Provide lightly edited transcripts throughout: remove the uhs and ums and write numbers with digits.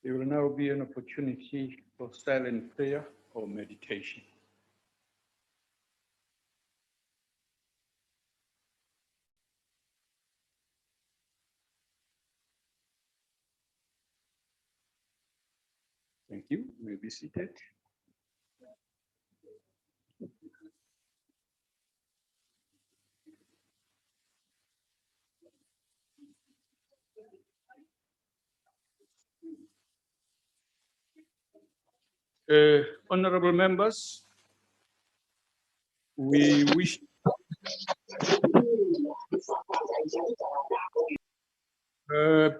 There will now be an opportunity for silent prayer or meditation. Thank you. You may be seated. Honorable members, we wish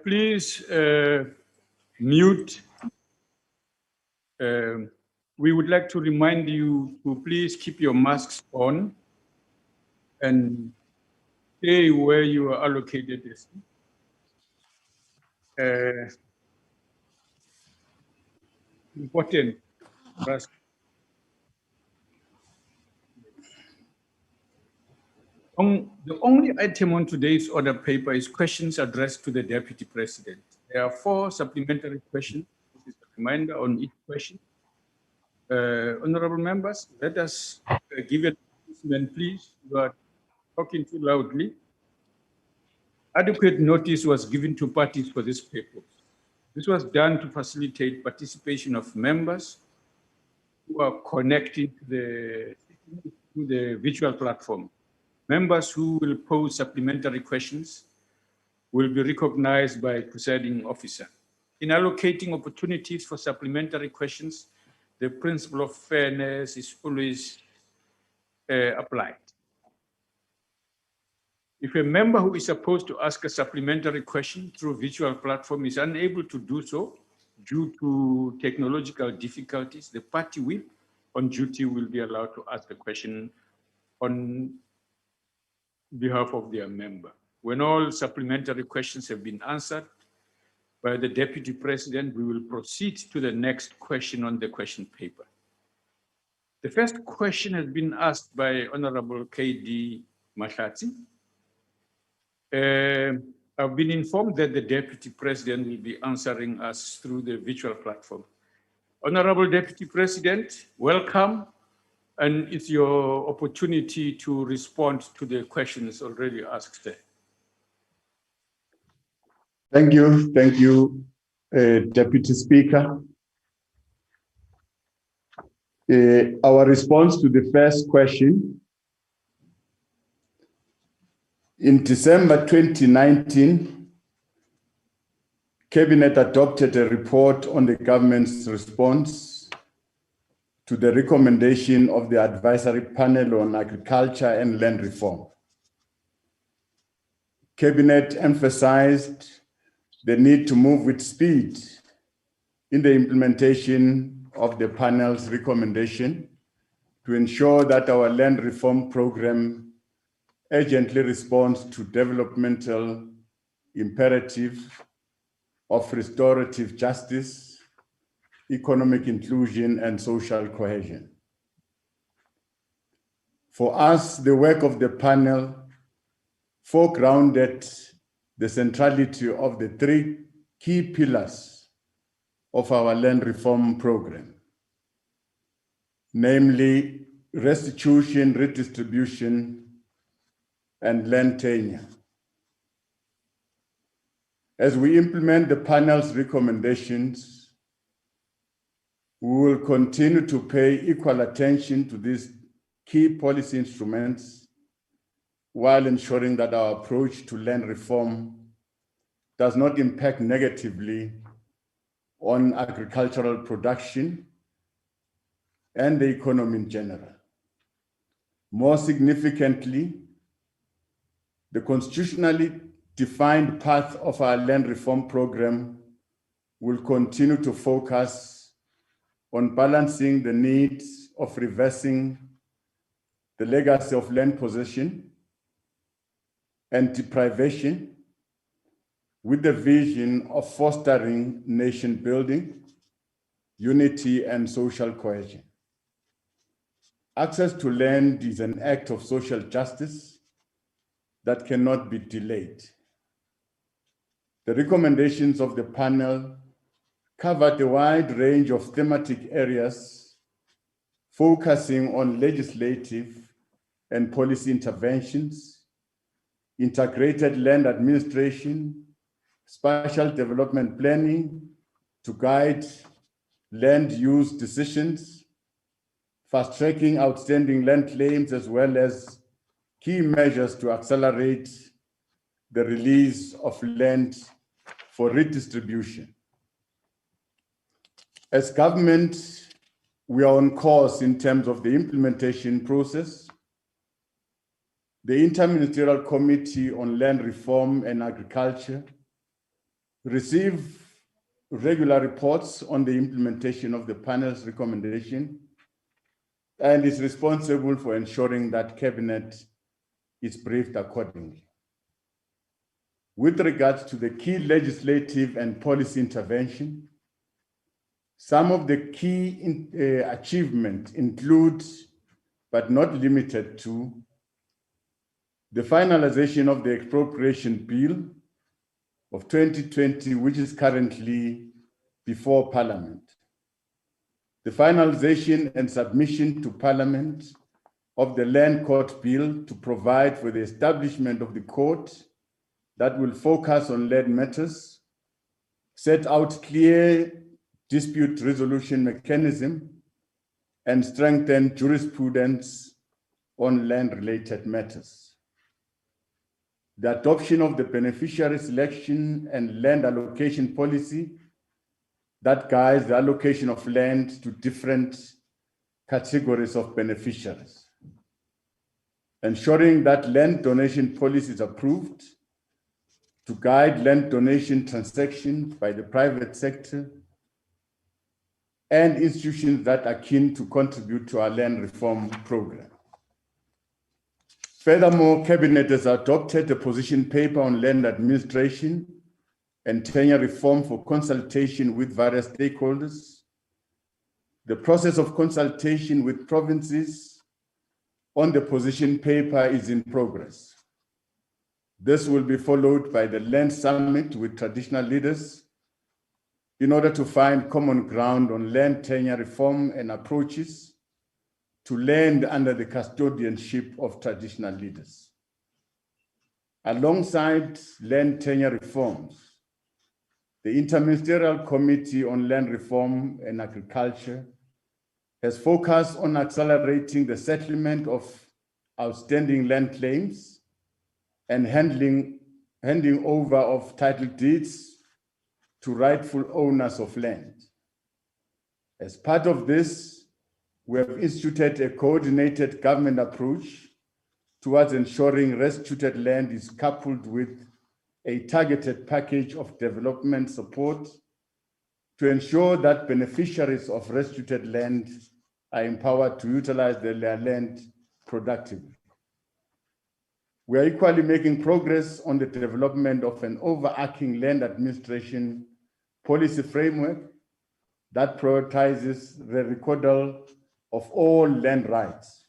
please mute. We would like to remind you to please keep your masks on and stay where you are allocated. Important for us. The only item on today's order paper is questions addressed to the Deputy President. There are 4 supplementary questions. This is a reminder on each question. Honorable members, let us give an announcement, please. You are talking too loudly. Adequate notice was given to parties for this purpose. This was done to facilitate participation of members who are connected to the virtual platform. Members who will pose supplementary questions will be recognized by presiding officer. In allocating opportunities for supplementary questions, the principle of fairness is always applied. If a member who is supposed to ask a supplementary question through virtual platform is unable to do so due to technological difficulties, the party whip on duty will be allowed to ask the question on behalf of their member. When all supplementary questions have been answered by the Deputy President, we will proceed to the next question on the question paper. The first question has been asked by Honorable K.D. Mahlatsi. I've been informed that the Deputy President will be answering us through the virtual platform. Honorable Deputy President, welcome, and it's your opportunity to respond to the questions already asked there. Thank you, Deputy Speaker. Our response to the first question. In December 2019, Cabinet adopted a report on the government's response to the recommendation of the Advisory Panel on Agriculture and Land Reform. Cabinet emphasized the need to move with speed in the implementation of the panel's recommendation to ensure that our land reform program urgently responds to developmental imperative of restorative justice, economic inclusion, and social cohesion. For us, the work of the panel foregrounded the centrality of the 3 key pillars of our land reform program, namely restitution, redistribution, and land tenure. As we implement the panel's recommendations, we will continue to pay equal attention to these key policy instruments while ensuring that our approach to land reform does not impact negatively on agricultural production and the economy in general. More significantly, the constitutionally defined path of our land reform program will continue to focus on balancing the needs of reversing the legacy of land possession and deprivation with the vision of fostering nation building, unity, and social cohesion. Access to land is an act of social justice that cannot be delayed. The recommendations of the panel covered a wide range of thematic areas, focusing on legislative and policy interventions, integrated land administration, spatial development planning to guide land use decisions, fast-tracking outstanding land claims, as well as key measures to accelerate the release of land for redistribution. As government, we are on course in terms of the implementation process. The Interministerial Committee on Land Reform and Agriculture receive regular reports on the implementation of the panel's recommendation and is responsible for ensuring that Cabinet is briefed accordingly. With regards to the key legislative and policy intervention, some of the key achievements include, but not limited to, the finalization of the Expropriation Bill of 2020, which is currently before Parliament. The finalization and submission to Parliament of the Land Court Bill to provide for the establishment of the court that will focus on land matters, set out clear dispute resolution mechanism, and strengthen jurisprudence on land-related matters. The adoption of the beneficiary selection and land allocation policy that guides the allocation of land to different categories of beneficiaries. Ensuring that land donation policy is approved to guide land donation transactions by the private sector and institutions that are keen to contribute to our land reform program. Furthermore, Cabinet has adopted a position paper on land administration and tenure reform for consultation with various stakeholders. The process of consultation with provinces on the position paper is in progress. This will be followed by the Land Summit with traditional leaders in order to find common ground on land tenure reform and approaches to land under the custodianship of traditional leaders. Alongside land tenure reforms, the Interministerial Committee on Land Reform and Agriculture has focused on accelerating the settlement of outstanding land claims and handing over of title deeds to rightful owners of land. As part of this, we have instituted a coordinated government approach towards ensuring restituted land is coupled with a targeted package of development support to ensure that beneficiaries of restituted land are empowered to utilize their land productively. We are equally making progress on the development of an overarching land administration policy framework that prioritizes the recordal of all land rights.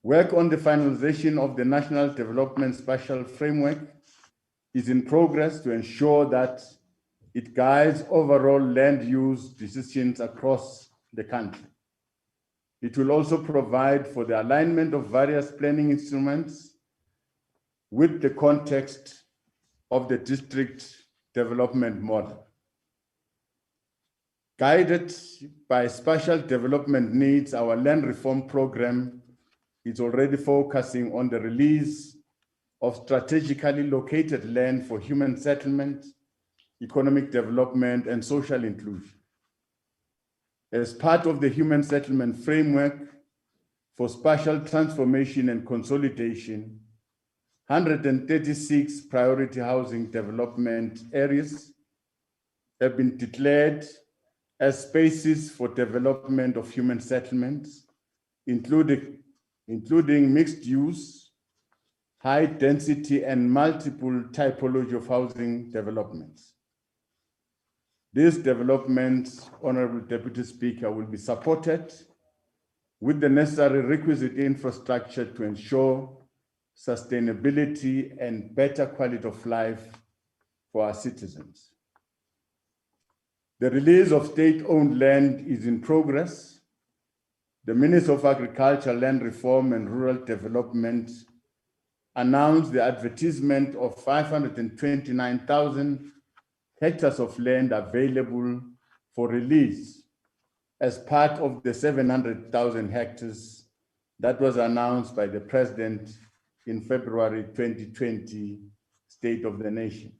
Work on the finalization of the National Development Spatial Framework is in progress to ensure that it guides overall land use decisions across the country. It will also provide for the alignment of various planning instruments with the context of the district development model. Guided by spatial development needs, our land reform program is already focusing on the release of strategically located land for human settlement, economic development, and social inclusion. As part of the human settlement framework for spatial transformation and consolidation, 136 priority housing development areas have been declared as spaces for development of human settlements, including mixed use, high density, and multiple typology of housing developments. These developments, Honorable Deputy Speaker, will be supported with the necessary requisite infrastructure to ensure sustainability and better quality of life for our citizens. The release of state-owned land is in progress. The Minister of Agriculture, Land Reform and Rural Development announced the advertisement of 529,000 hectares of land available for release as part of the 700,000 hectares that was announced by the President in February 2020 State of the Nation.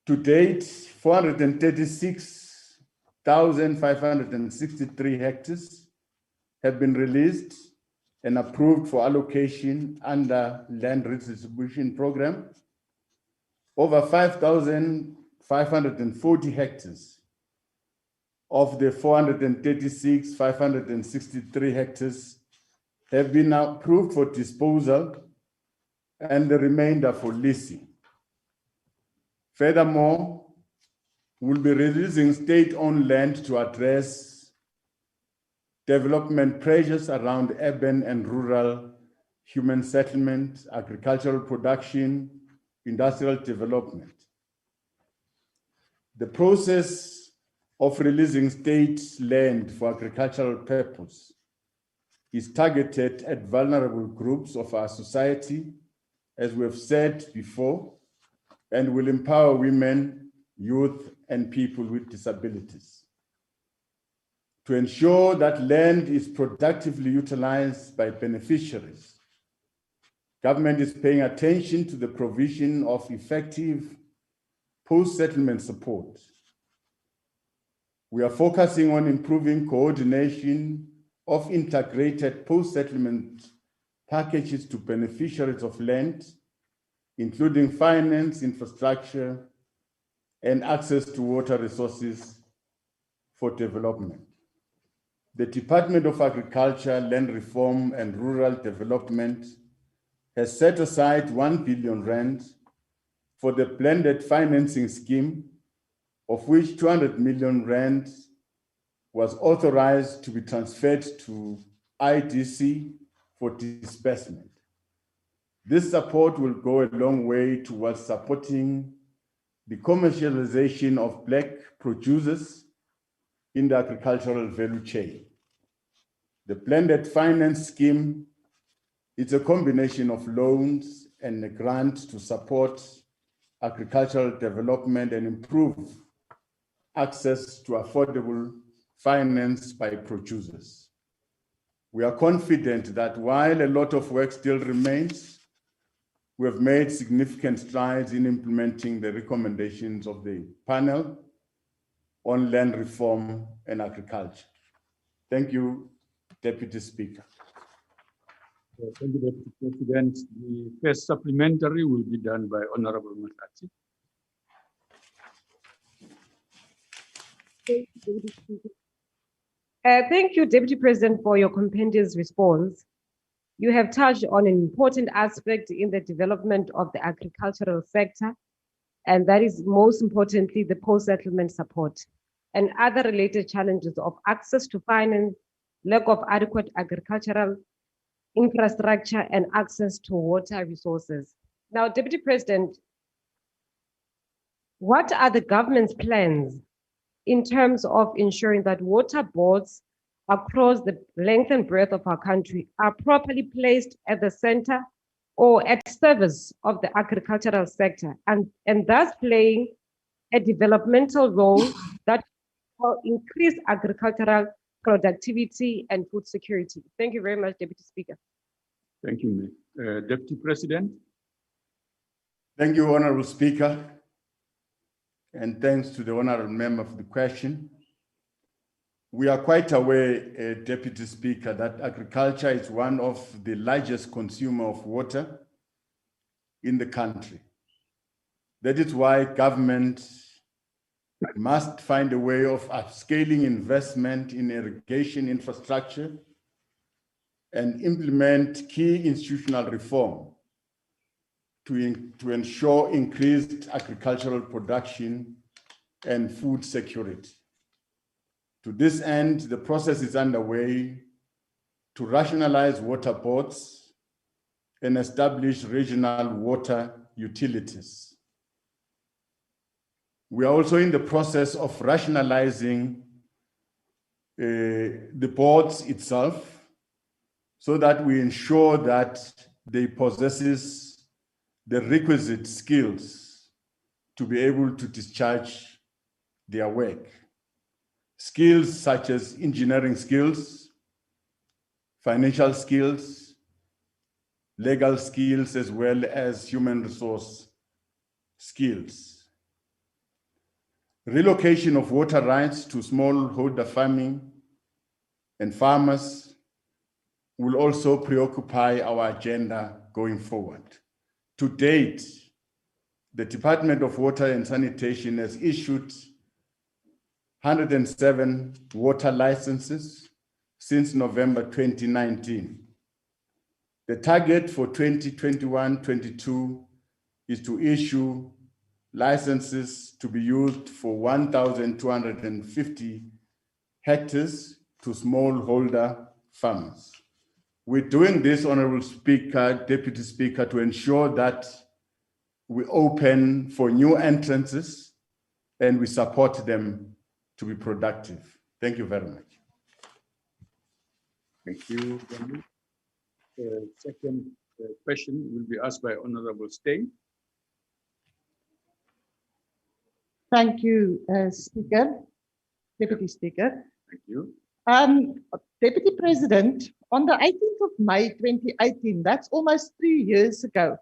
To date, 436,563 hectares have been released and approved for allocation under land redistribution program. Over 5,540 hectares of the 436,563 hectares have been approved for disposal and the remainder for leasing. Furthermore, we'll be releasing state-owned land to address development pressures around urban and rural human settlement, agricultural production, industrial development. The process of releasing state land for agricultural purpose is targeted at vulnerable groups of our society, as we have said before, and will empower women, youth, and people with disabilities. To ensure that land is productively utilized by beneficiaries, government is paying attention to the provision of effective post-settlement support. We are focusing on improving coordination of integrated post-settlement packages to beneficiaries of land, including finance, infrastructure, and access to water resources for development. The Department of Agriculture, Land Reform and Rural Development has set aside 1 billion rand for the blended financing scheme, of which 200 million rand was authorized to be transferred to IDC for disbursement. This support will go a long way towards supporting the commercialization of Black producers in the agricultural value chain. The blended finance scheme is a combination of loans and a grant to support agricultural development and improve access to affordable finance by producers. We are confident that while a lot of work still remains, we have made significant strides in implementing the recommendations of the panel on land reform and agriculture. Thank you, Deputy Speaker. Thank you, Deputy President. The first supplementary will be done by Honorable Matati. Thank you, Deputy President, for your compendious response. You have touched on an important aspect in the development of the agricultural sector, and that is most importantly the post-settlement support and other related challenges of access to finance, lack of adequate agricultural infrastructure, and access to water resources. Now, Deputy President, what are the government's plans in terms of ensuring that water boards across the length and breadth of our country are properly placed at the center or at service of the agricultural sector, and thus playing a developmental role that will increase agricultural productivity and food security? Thank you very much, Deputy Speaker. Thank you, Deputy President. Thank you, Honorable Speaker. And thanks to the honorable member for the question. We are quite aware, Deputy Speaker, that agriculture is one of the largest consumer of water in the country. That is why government must find a way of upscaling investment in irrigation infrastructure and implement key institutional reform to ensure increased agricultural production and food security. To this end, the process is underway to rationalize water boards and establish regional water utilities. We are also in the process of rationalizing the boards itself so that we ensure that they possesses the requisite skills to be able to discharge their work. Skills such as engineering skills, financial skills, legal skills, as well as human resource skills. Relocation of water rights to smallholder farming and farmers will also preoccupy our agenda going forward. To date, the Department of Water and Sanitation has issued 107 water licenses since November 2019. The target for 2021-22 is to issue licenses to be used for 1,250 hectares to smallholder farmers. We're doing this, Honorable Speaker, Deputy Speaker, to ensure that we open for new entrances and we support them to be productive. Thank you very much. Thank you. Second question will be asked by Honorable Steyn. Thank you, Speaker, Deputy Speaker. Thank you. Deputy President, on the 18th of May 2018, that's almost 3 years ago,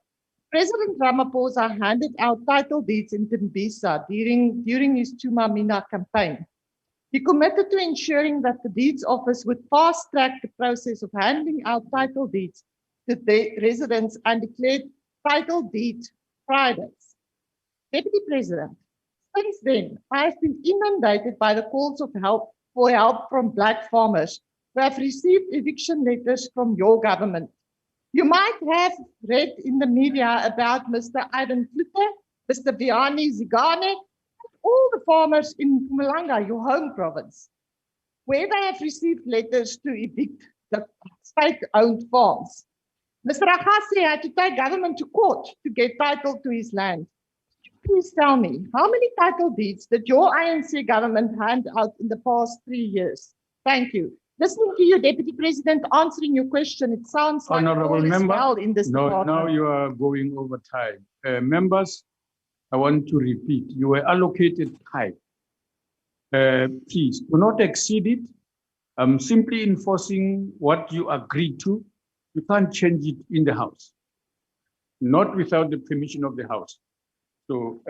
President Ramaphosa handed out title deeds in Tembisa during his Chuma Mina campaign. He committed to ensuring that the deeds office would fast-track the process of handing out title deeds to the residents and declared title deed Fridays. Deputy President, since then, I have been inundated by the calls for help from black farmers who have received eviction letters from your government. You might have read in the media about Mr. Ivan Flutter, Mr. Vianney Zigane, all the farmers in Mpumalanga, your home province, where they have received letters to evict the state-owned farms. Mr. Agasi had to take government to court to get title to his land. Please tell me, how many title deeds did your ANC government hand out in the past 3 years? Thank you. Listening to you, Deputy President, answering your question, it sounds like Honorable member, well in this department. now you are going over time. Members, I want to repeat, you were allocated time. Please do not exceed it. I'm simply enforcing what you agreed to. You can't change it in the House, not without the permission of the House. So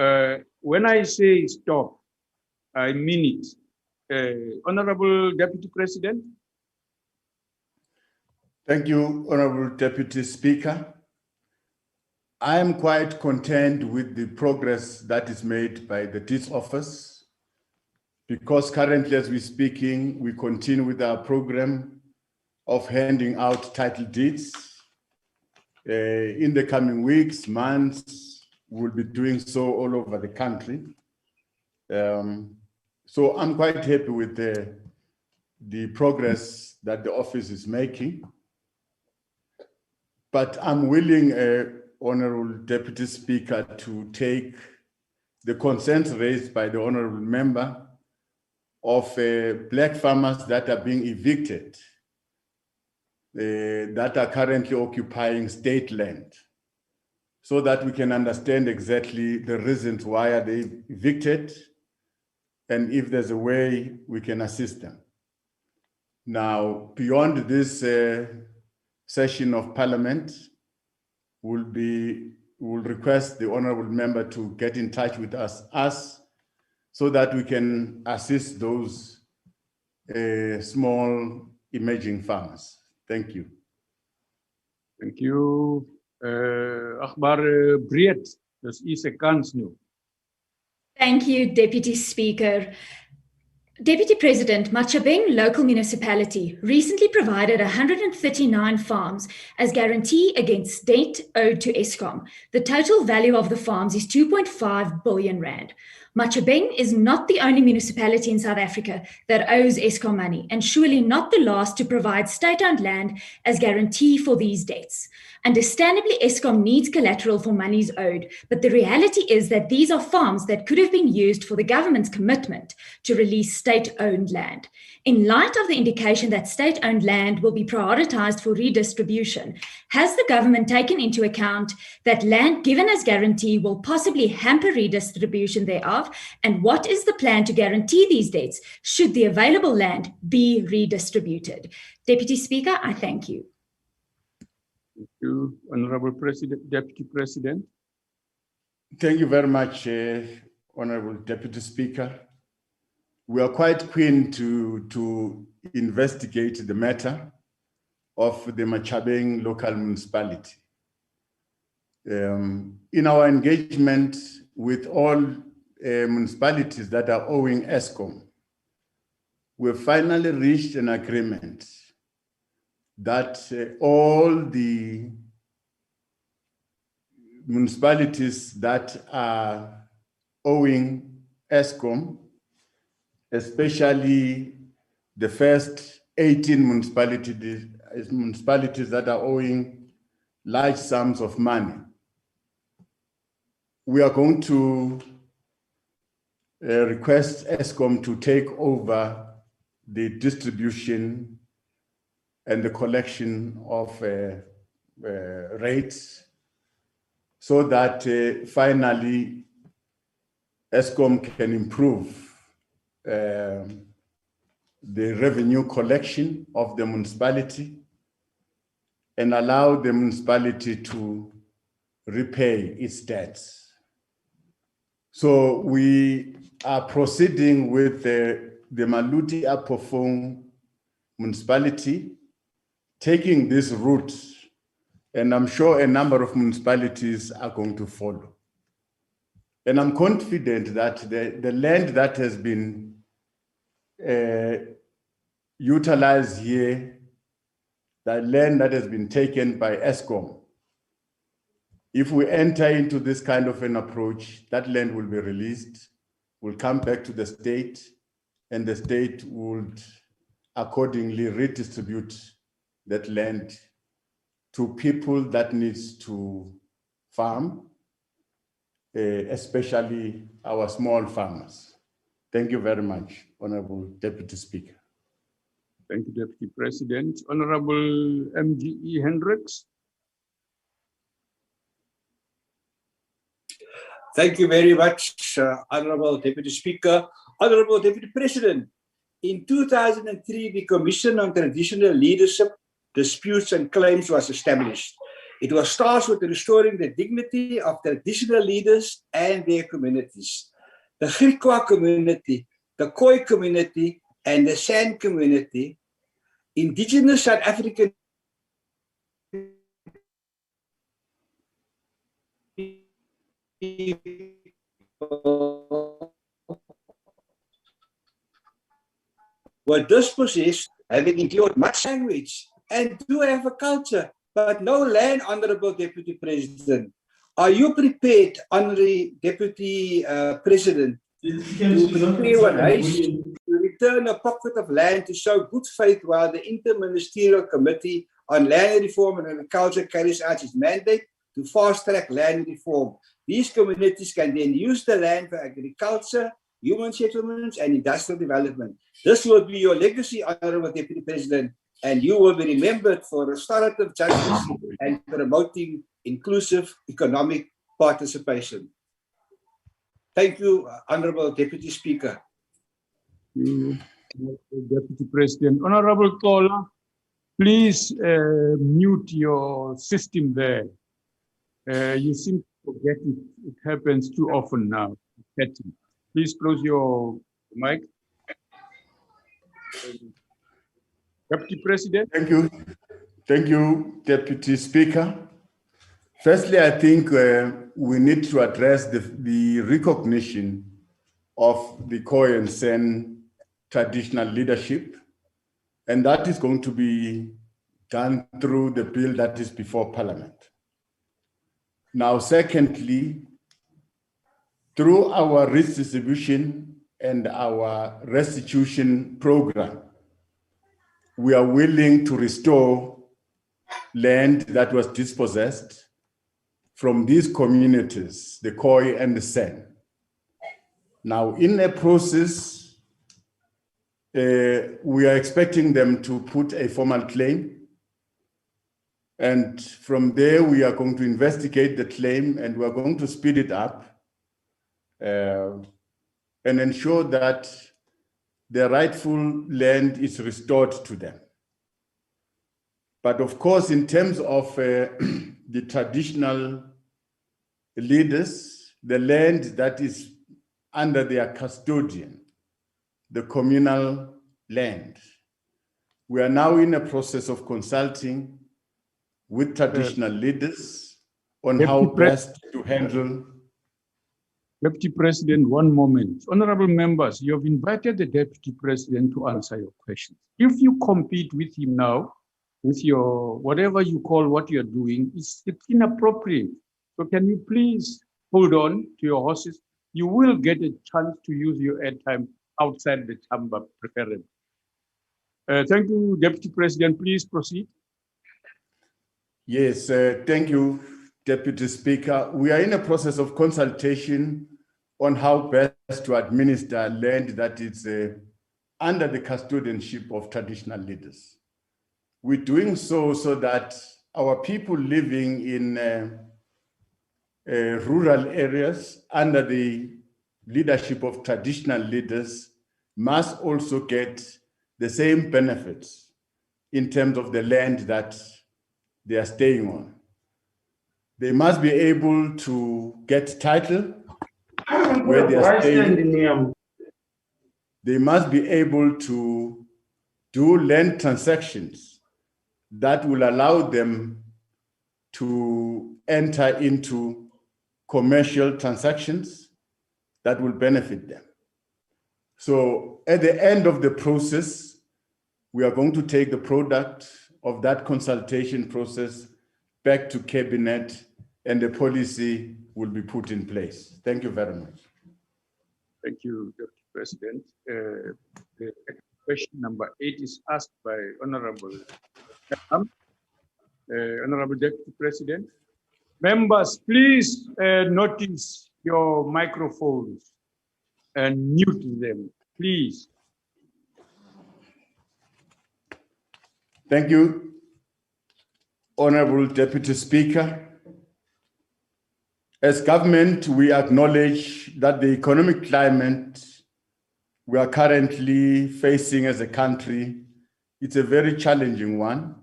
when I say stop, I mean it. Honorable Deputy President. Thank you, Honorable Deputy Speaker. I am quite content with the progress that is made by the Deeds Office, because currently, as we're speaking, we continue with our program of handing out title deeds. In the coming weeks, months, we'll be doing so all over the country. So I'm quite happy with the progress that the office is making. But I'm willing, Honorable Deputy Speaker, to take the concerns raised by the Honorable Member of black farmers that are being evicted, that are currently occupying state land, so that we can understand exactly the reasons why are they evicted, and if there's a way we can assist them. Now, beyond this session of Parliament, we'll request the Honorable Member to get in touch with us so that we can assist those small emerging farmers. Thank you. Thank you. Akhbar Breed, dus is 'n kans nu. Thank you, Deputy Speaker. Deputy President, Machabeng Local Municipality recently provided 139 farms as guarantee against debt owed to Eskom. The total value of the farms is 2.5 billion rand. Machabeng is not the only municipality in South Africa that owes Eskom money, and surely not the last to provide state-owned land as guarantee for these debts. Understandably, Eskom needs collateral for monies owed, but the reality is that these are farms that could have been used for the government's commitment to release state-owned land. In light of the indication that state-owned land will be prioritized for redistribution, has the government taken into account that land given as guarantee will possibly hamper redistribution thereof? And what is the plan to guarantee these debts should the available land be redistributed? Deputy Speaker, I thank you. Thank you, Honorable Deputy President. Thank you very much, Honorable Deputy Speaker. We are quite keen to investigate the matter of the Machabeng local municipality. In our engagement with all municipalities that are owing Eskom, we've finally reached an agreement that all the municipalities that are owing Eskom, especially the first 18 municipalities that are owing large sums of money, we are going to request Eskom to take over the distribution and the collection of rates so that finally Eskom can improve the revenue collection of the municipality and allow the municipality to repay its debts. So we are proceeding with the Maluti Apofong municipality, taking this route, and I'm sure a number of municipalities are going to follow. And I'm confident that the land that has been utilized here, the land that has been taken by Eskom, if we enter into this kind of an approach, that land will be released, will come back to the state, and the state would accordingly redistribute that land to people that needs to farm, especially our small farmers. Thank you very much, Honorable Deputy Speaker. Thank you, Deputy President. Honorable MGE Hendricks. Thank you very much, Honorable Deputy Speaker. Honorable Deputy President, in 2003, the Commission on Traditional Leadership, Disputes and Claims was established. It was tasked with restoring the dignity of traditional leaders and their communities. The Griqua community, the Khoi community, and the San community, indigenous South African were dispossessed, having endured much language, and do have a culture, but no land, Honorable Deputy President. Are you prepared, Honorable Deputy President, to prepare one race to return a pocket of land to show good faith while the Interministerial Committee on Land Reform and Agriculture carries out its mandate to fast-track land reform? These communities can then use the land for agriculture, human settlements, and industrial development. This will be your legacy, Honorable Deputy President, and you will be remembered for restorative justice and promoting inclusive economic participation. Thank you, Honorable Deputy Speaker. Thank you, Deputy President. Honorable Tola, please mute your system there. You seem to forget it. It happens too often now. Please close your mic. Deputy President. Thank you. Thank you, Deputy Speaker. Firstly, I think we need to address the recognition of the Khoi and San traditional leadership, and that is going to be done through the bill that is before Parliament. Now, secondly, Through our risk distribution and our restitution program, we are willing to restore land that was dispossessed from these communities, the Khoi and the San. Now, in a process, we are expecting them to put a formal claim. And from there, we are going to investigate the claim and we're going to speed it up and ensure that the rightful land is restored to them. But of course, in terms of the traditional leaders, the land that is under their custodian, the communal land, we are now in a process of consulting with traditional leaders on how best to handle. Deputy President, one moment. Honorable members, you have invited the Deputy President to answer your questions. If you compete with him now, with your, whatever you call what you're doing, it's inappropriate. So can you please hold on to your horses? You will get a chance to use your airtime outside the chamber, preferably. Thank you, Deputy President. Please proceed. Yes, thank you, Deputy Speaker. We are in a process of consultation on how best to administer land that is under the custodianship of traditional leaders. We're doing so that our people living in rural areas under the leadership of traditional leaders must also get the same benefits in terms of the land that they are staying on. They must be able to get title where they are staying. They must be able to do land transactions that will allow them to enter into commercial transactions that will benefit them. So at the end of the process, we are going to take the product of that consultation process back to Cabinet and the policy will be put in place. Thank you very much. Thank you, Dr. President. The question number 8 is asked by Honorable Honorable Deputy President. Members, please notice your microphones and mute them, please. Thank you, Honorable Deputy Speaker. As government, we acknowledge that the economic climate we are currently facing as a country, it's a very challenging one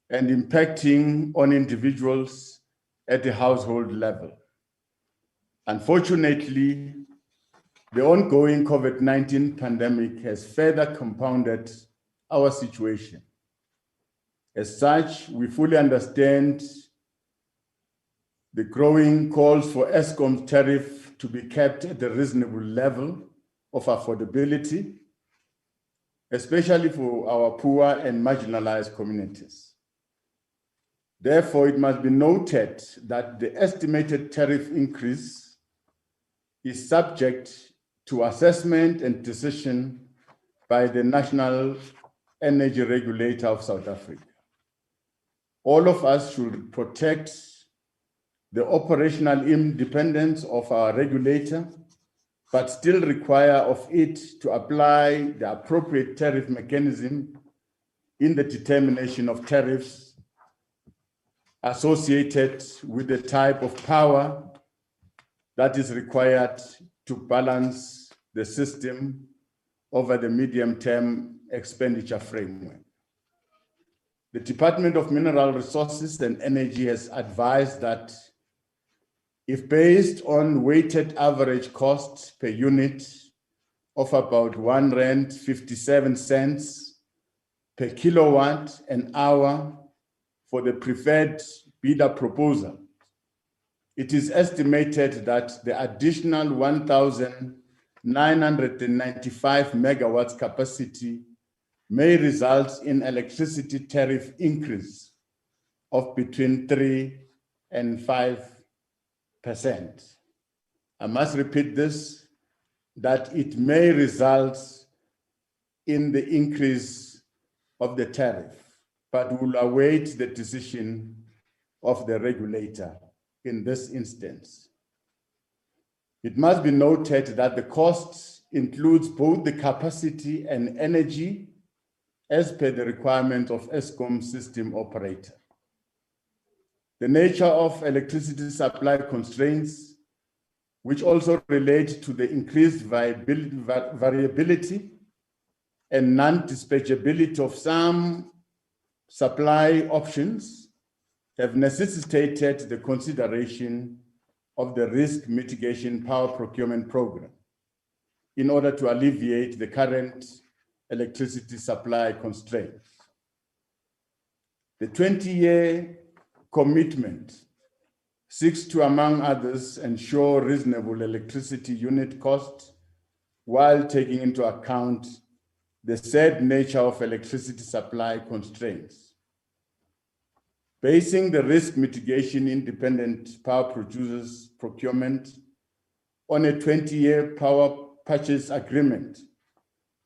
and impacting on individuals at the household level. Unfortunately, the ongoing COVID-19 pandemic has further compounded our situation. As such, we fully understand the growing calls for Eskom's tariff to be kept at a reasonable level of affordability, especially for our poor and marginalized communities. Therefore, it must be noted that the estimated tariff increase is subject to assessment and decision by the National Energy Regulator of South Africa. All of us should protect the operational independence of our regulator, but still require of it to apply the appropriate tariff mechanism in the determination of tariffs associated with the type of power that is required to balance the system over the medium-term expenditure framework. The Department of Mineral Resources and Energy has advised that if based on weighted average cost per unit of about R1.57 per kilowatt an hour for the preferred bidder proposal, it is estimated that the additional 1,995 megawatts capacity may result in electricity tariff increase of between 3 and 5%. I must repeat this, that it may result in the increase of the tariff, but we'll await the decision of the regulator in this instance. It must be noted that the cost includes both the capacity and energy as per the requirement of Eskom system operator. The nature of electricity supply constraints, which also relate to the increased variability and non-dispatchability of some supply options, have necessitated the consideration of the risk mitigation power procurement program in order to alleviate the current electricity supply constraints. The 20-year commitment seeks to, among others, ensure reasonable electricity unit cost while taking into account the said nature of electricity supply constraints. Basing the risk mitigation independent power producers procurement on a 20-year power purchase agreement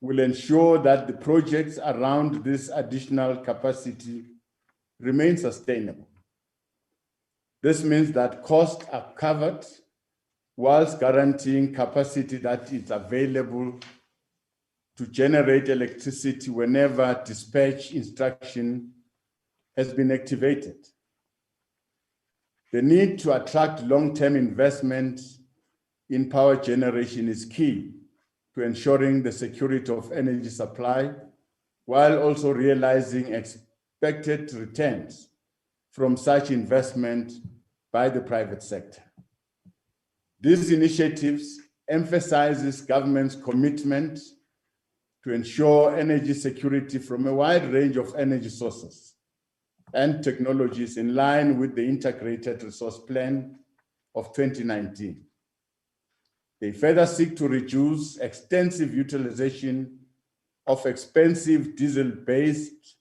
will ensure that the projects around this additional capacity remain sustainable. This means that costs are covered whilst guaranteeing capacity that is available to generate electricity whenever dispatch instruction has been activated. The need to attract long-term investment in power generation is key to ensuring the security of energy supply, while also realizing expected returns from such investment by the private sector. These initiatives emphasizes government's commitment to ensure energy security from a wide range of energy sources and technologies in line with the Integrated Resource Plan of 2019. They further seek to reduce extensive utilization of expensive diesel-based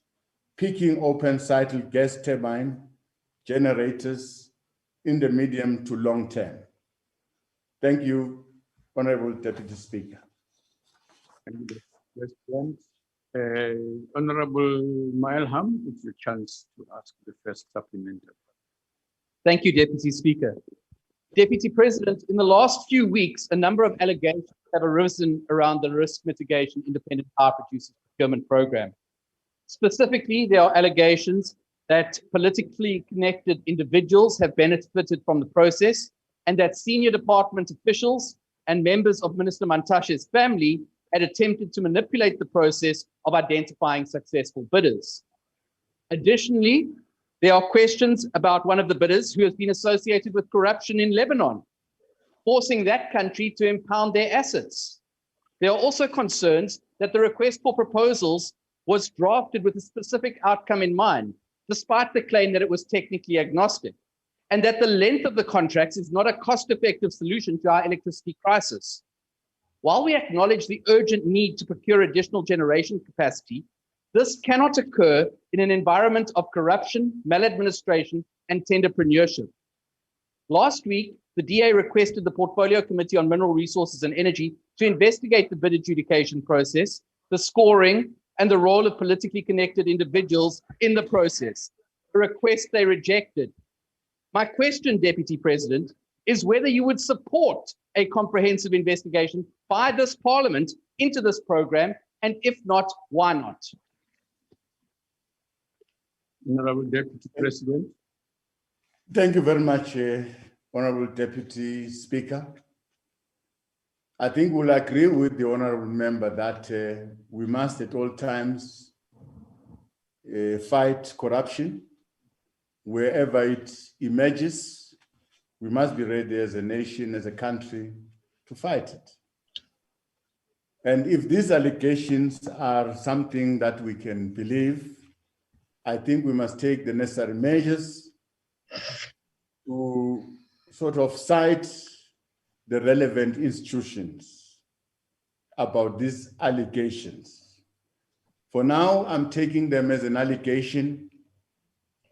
peaking open cycle gas turbine generators in the medium to long term. Thank you, Honorable Deputy Speaker. Thank you, President. Honorable Maelham, it's your chance to ask the first supplementary. Thank you, Deputy Speaker. Deputy President, in the last few weeks, a number of allegations have arisen around the risk mitigation independent power producers procurement program. Specifically, there are allegations that politically connected individuals have benefited from the process and that senior department officials and members of Minister Mantashe's family had attempted to manipulate the process of identifying successful bidders. Additionally, there are questions about one of the bidders who has been associated with corruption in Lebanon, forcing that country to impound their assets. There are also concerns that the request for proposals was drafted with a specific outcome in mind, despite the claim that it was technically agnostic, and that the length of the contracts is not a cost-effective solution to our electricity crisis. While we acknowledge the urgent need to procure additional generation capacity, this cannot occur in an environment of corruption, maladministration, and tenderpreneurship. Last week, the DA requested the Portfolio Committee on Mineral Resources and Energy to investigate the bid adjudication process, the scoring, and the role of politically connected individuals in the process, a request they rejected. My question, Deputy President, is whether you would support a comprehensive investigation by this Parliament into this program, and if not, why not? Honorable Deputy President. Thank you very much, Honorable Deputy Speaker. I think we'll agree with the Honorable Member that we must at all times fight corruption wherever it emerges. We must be ready as a nation, as a country, to fight it. And if these allegations are something that we can believe, I think we must take the necessary measures to sort of cite the relevant institutions about these allegations. For now, I'm taking them as an allegation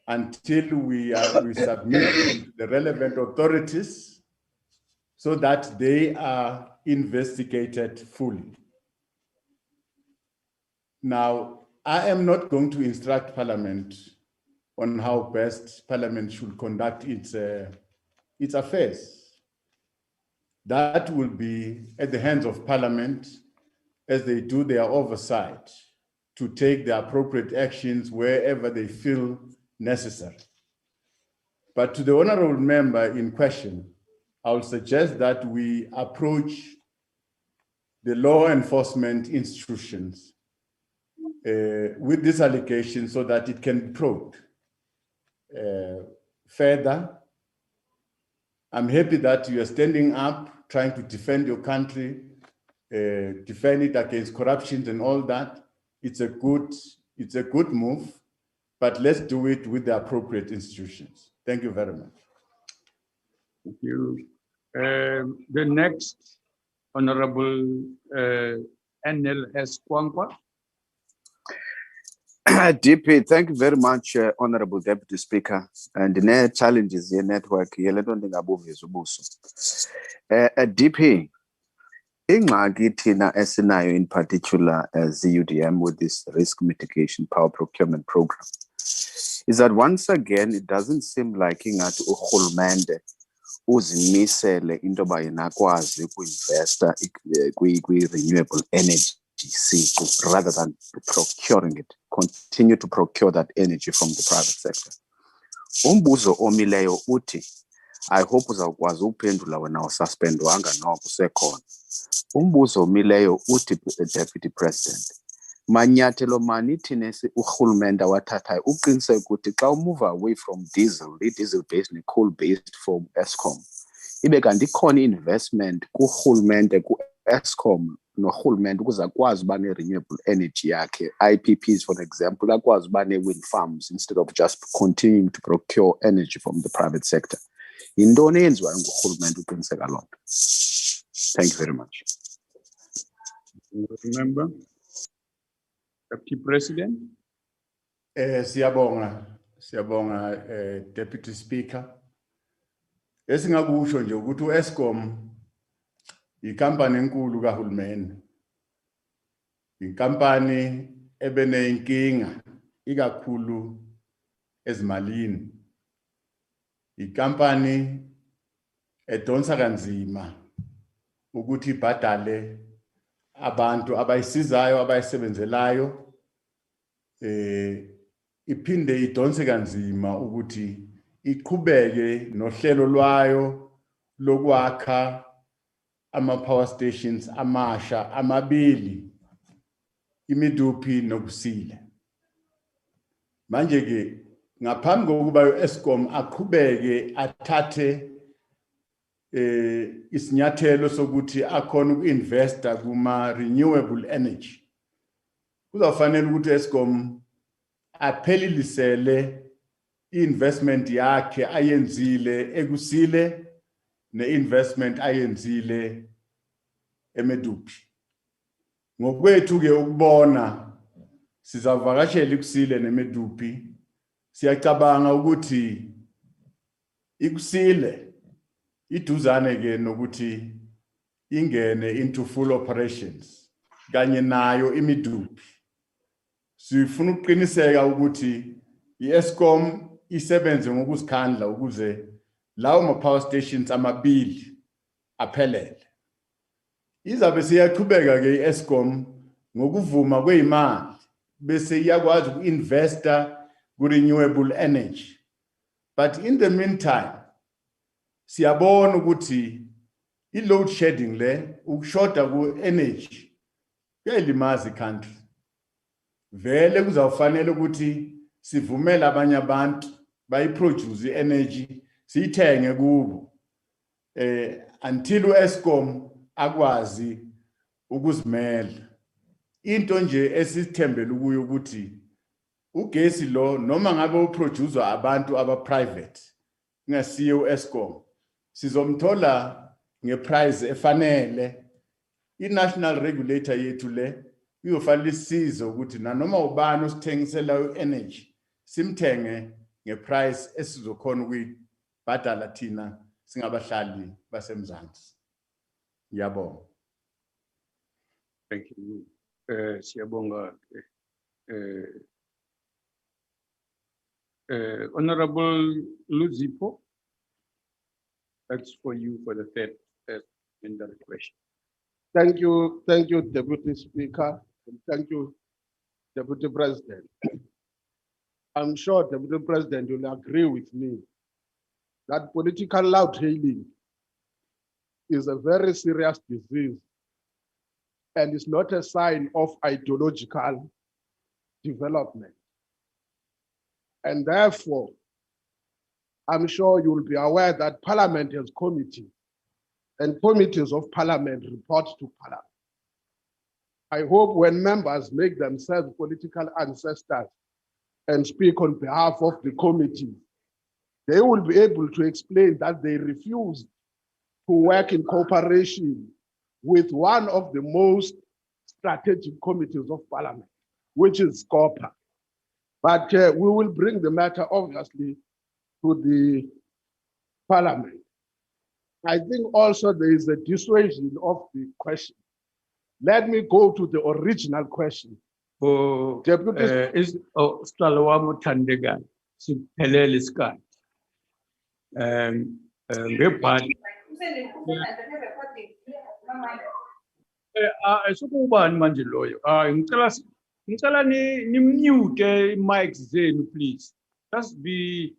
until we submit to the relevant authorities so that they are investigated fully. Now, I am not going to instruct Parliament on how best Parliament should conduct its affairs. That will be at the hands of Parliament as they do their oversight to take the appropriate actions wherever they feel necessary. But to the honorable member in question, I will suggest that we approach the law enforcement institutions with this allegation so that it can be probed further. I'm happy that you are standing up, trying to defend your country, defend it against corruption and all that. It's a good move, but let's do it with the appropriate institutions. Thank you very much. Thank you. The next Honorable NLS Kwankwa. DP, thank you very much, Honorable Deputy Speaker. And the challenges in network, DP, ingxaki thina esinayo in particular as the UDM with this risk mitigation power procurement program is that once again, it doesn't seem like ingathi urhulumente uzimisele into ba yena akwazi ukuinvesta kwi-renewable energy rather than procuring it, continue to procure that energy from the private sector. Umbuzo omileyo uthi, I hope uzawukwazi uphendula wena ususpendwanga noko usekhona. Umbuzo omileyo uthi, Deputy President, manyathelo mani thina urhulumente wathathayo uqiniseke ukuthi xa move away from diesel based ne coal based from Eskom, ibe kanti ikhona investment kurhulumente ku-Eskom norhulumente ukuze akwazi uba ne-renewable energy yakhe, IPPs for example, akwazi uba ne-wind farms instead of just continuing to procure energy from the private sector. Yintoni eyenziwayo ngurhulumente uqiniseka loo nto? Thank you very much. Remember, Deputy President. Siyabonga, Deputy Speaker. Esingakusho nje ukuthi uEskom ikampani enkulu kahulumeni, ikampani ebeneyinkinga ikakhulu ezimalini, ikampani edonsa kanzima ukuthi ibhadale abantu abayisizayo abayisebenzelayo, iphinde idonse kanzima ukuthi iqhubeke nohlelo lwayo lokwakha ama-power stations amasha amabili, iMiduphi noBusile. Manje-ke ngaphambi kokuba uEskom aqhubeke athathe isinyathelo sokuthi akhona uku-investa kuma-renewable energy, kuzofanele ukuthi uEskom aphelelisele i-investment yakhe ayenzile ekusile ne-investment ayenzile eMiduphi. Ngokwethu-ke ukubona, sizavakashela ikusile neMiduphi, siyacabanga ukuthi ikusile iduzane-ke nokuthi ingene into full operations kanye nayo iMiduphi. Sifuna ukuqiniseka ukuthi iEskom isebenze ngokuzikhandla ukuze lawo ma-power stations amabili aphelele. Izabe siyaqhubeka-ke iEskom ngokuvuma kweyimali bese iyakwazi uku-investa ku-renewable energy. But in the meantime, siyabona ukuthi i-load shedding le, ukushoda ku-energy, kuyayilimaza i-country. Vele kuzawufanele ukuthi sivumele abanye abantu bayiproduce i-energy, siyithenge kubo until uEskom akwazi ukuzimela. Into nje esithembele kuyo ukuthi ugesi lo noma ngabe uproducewa abantu aba-private ngasiye uEskom, sizomthola ngeprice efanele. I-national regulator yethu le uyofanele isize ukuthi nanoma ubani osithengisela energy simthenge ngeprice esizokhona ukuyibhadala thina singabahlali baseMzantsi. Ngiyabonga. Thank you. Siyabonga. Honorable Luzipo, that's for you for the third supplementary question. Thank you, Deputy Speaker, and thank you, Deputy President. I'm sure Deputy President will agree with me that political loud hailing is a very serious disease and is not a sign of ideological development. And therefore, I'm sure you will be aware that Parliament has committees, and committees of Parliament report to Parliament. I hope when members make themselves political ancestors and speak on behalf of the committee, they will be able to explain that they refused to work in cooperation with one of the most strategic committees of Parliament, which is SCOPA. But we will bring the matter, obviously, to the Parliament. I think also there is a dissuasion of the question. Let me go to the original question. Deputy Is Stalwam Tandega, Sipelel Skat. Sukuban Manjiloyo. Ngicela ni mute mic zenu, please. Just be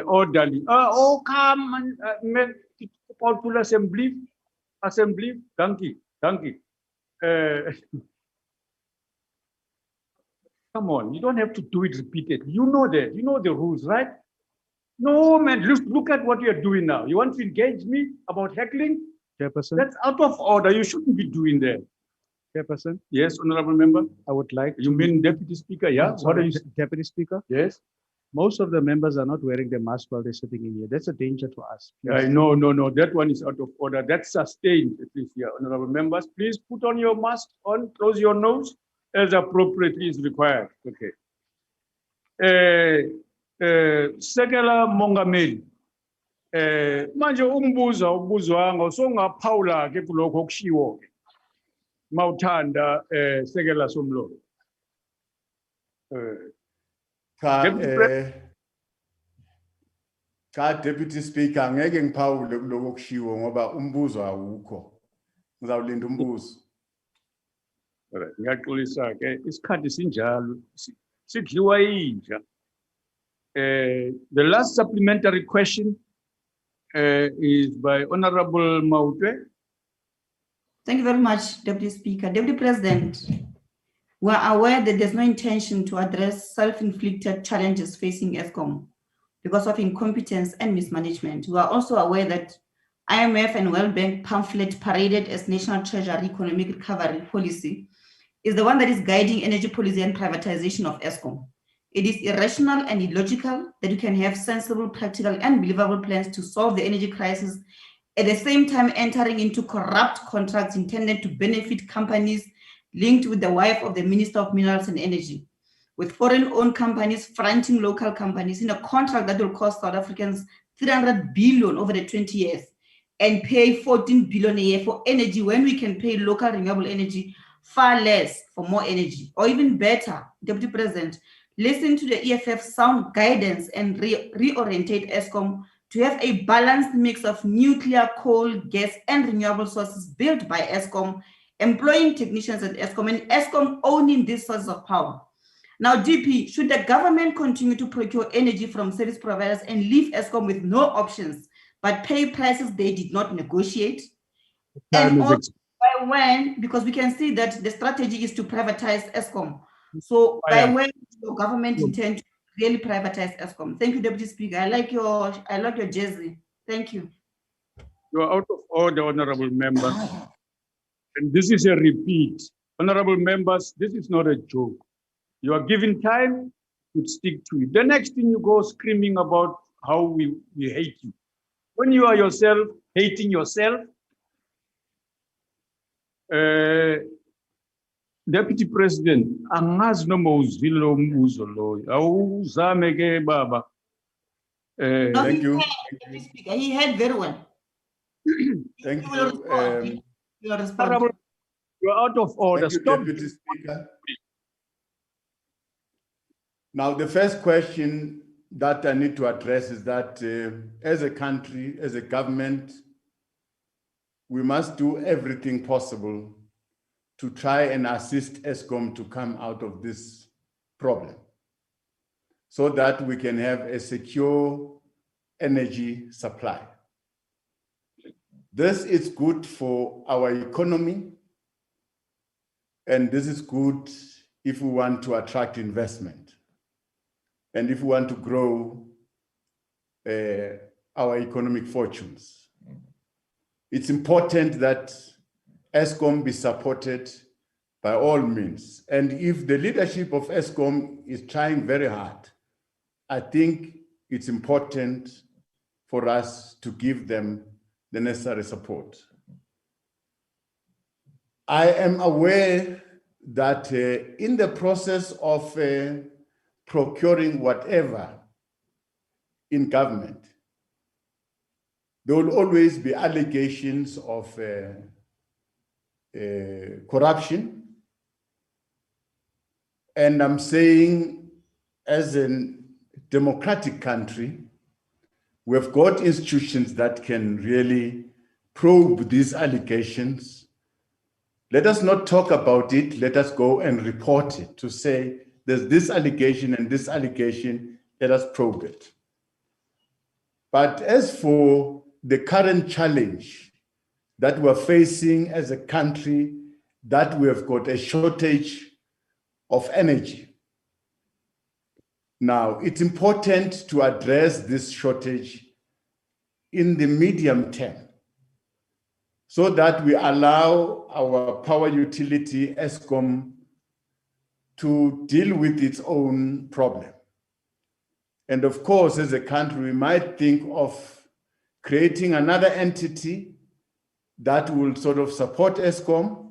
orderly. Oh, come and powerful assembly. Thank you. Come on, you don't have to do it repeatedly. You know that. You know the rules, right? No, man, look at what you're doing now. You want to engage me about heckling? Chairperson. That's out of order. You shouldn't be doing that. Chairperson. Yes, Honorable Member. I would like. You mean Deputy Speaker? Yeah. What are you, Deputy Speaker? Yes. Most of the members are not wearing their mask while they're sitting in here. That's a danger to us. No. That one is out of order. That's sustained, at least here. Honorable members, please put on your mask on, close your nose as appropriately is required. Okay. Sekela Mongameli. Manje umbuzo ubuzwanga songaphawula ke kulokho okushiwo ke. Mawuthanda sekela somlo. Cha Deputy Speaker angeke ngiphawule kuloko okushiwo ngoba umbuzo awukho. Ngizawulinda umbuzo. Ngiyaxolisa ke isikhathi sinjalo sidliwa inja. The last supplementary question is by Honorable Mautwe. Thank you very much, Deputy Speaker. Deputy President, we are aware that there's no intention to address self-inflicted challenges facing ESCOM because of incompetence and mismanagement. We are also aware that IMF and World Bank pamphlet paraded as National Treasury Economic Recovery Policy is the one that is guiding energy policy and privatization of ESCOM. It is irrational and illogical that you can have sensible, practical, and believable plans to solve the energy crisis, at the same time entering into corrupt contracts intended to benefit companies linked with the wife of the Minister of Minerals and Energy, with foreign-owned companies fronting local companies in a contract that will cost South Africans 300 billion over the 20 years and pay 14 billion a year for energy when we can pay local renewable energy far less for more energy. Or even better, Deputy President, listen to the EFF's sound guidance and reorientate ESCOM to have a balanced mix of nuclear, coal, gas, and renewable sources built by ESCOM, employing technicians at ESCOM, and ESCOM owning these sources of power. Now, DP, should the government continue to procure energy from service providers and leave ESCOM with no options, but pay prices they did not negotiate? And also, by when, because we can see that the strategy is to privatize ESCOM. So by when does the government intend to really privatize ESCOM? Thank you, Deputy Speaker. I like your jersey. Thank you. You are out of order, honorable members. And this is a repeat. Honorable members, this is not a joke. You are given time to stick to it. The next thing you go screaming about how we hate you. When you are yourself hating yourself, Deputy President, angazi noma uzwile lo mbuzo loyo. Awuzame ke baba. No, Thank he you. heard, Deputy Speaker. He heard very well. Thank He will you. respond. He will respond. Honorable, you're out of order. Thank you, Stop. Deputy Speaker. Now, the first question that I need to address is that as a country, as a government, we must do everything possible to try and assist ESCOM to come out of this problem so that we can have a secure energy supply. This is good for our economy, and this is good if we want to attract investment and if we want to grow our economic fortunes. It's important that ESCOM be supported by all means. And if the leadership of ESCOM is trying very hard, I think it's important for us to give them the necessary support. I am aware that in the process of procuring whatever in government, there will always be allegations of corruption. And I'm saying, as a democratic country, we've got institutions that can really probe these allegations. Let us not talk about it, let us go and report it to say there's this allegation and this allegation, let us probe it. But as for the current challenge that we're facing as a country, that we have got a shortage of energy. Now, it's important to address this shortage in the medium term so that we allow our power utility, ESCOM, to deal with its own problem. And of course, as a country, we might think of creating another entity that will sort of support ESCOM.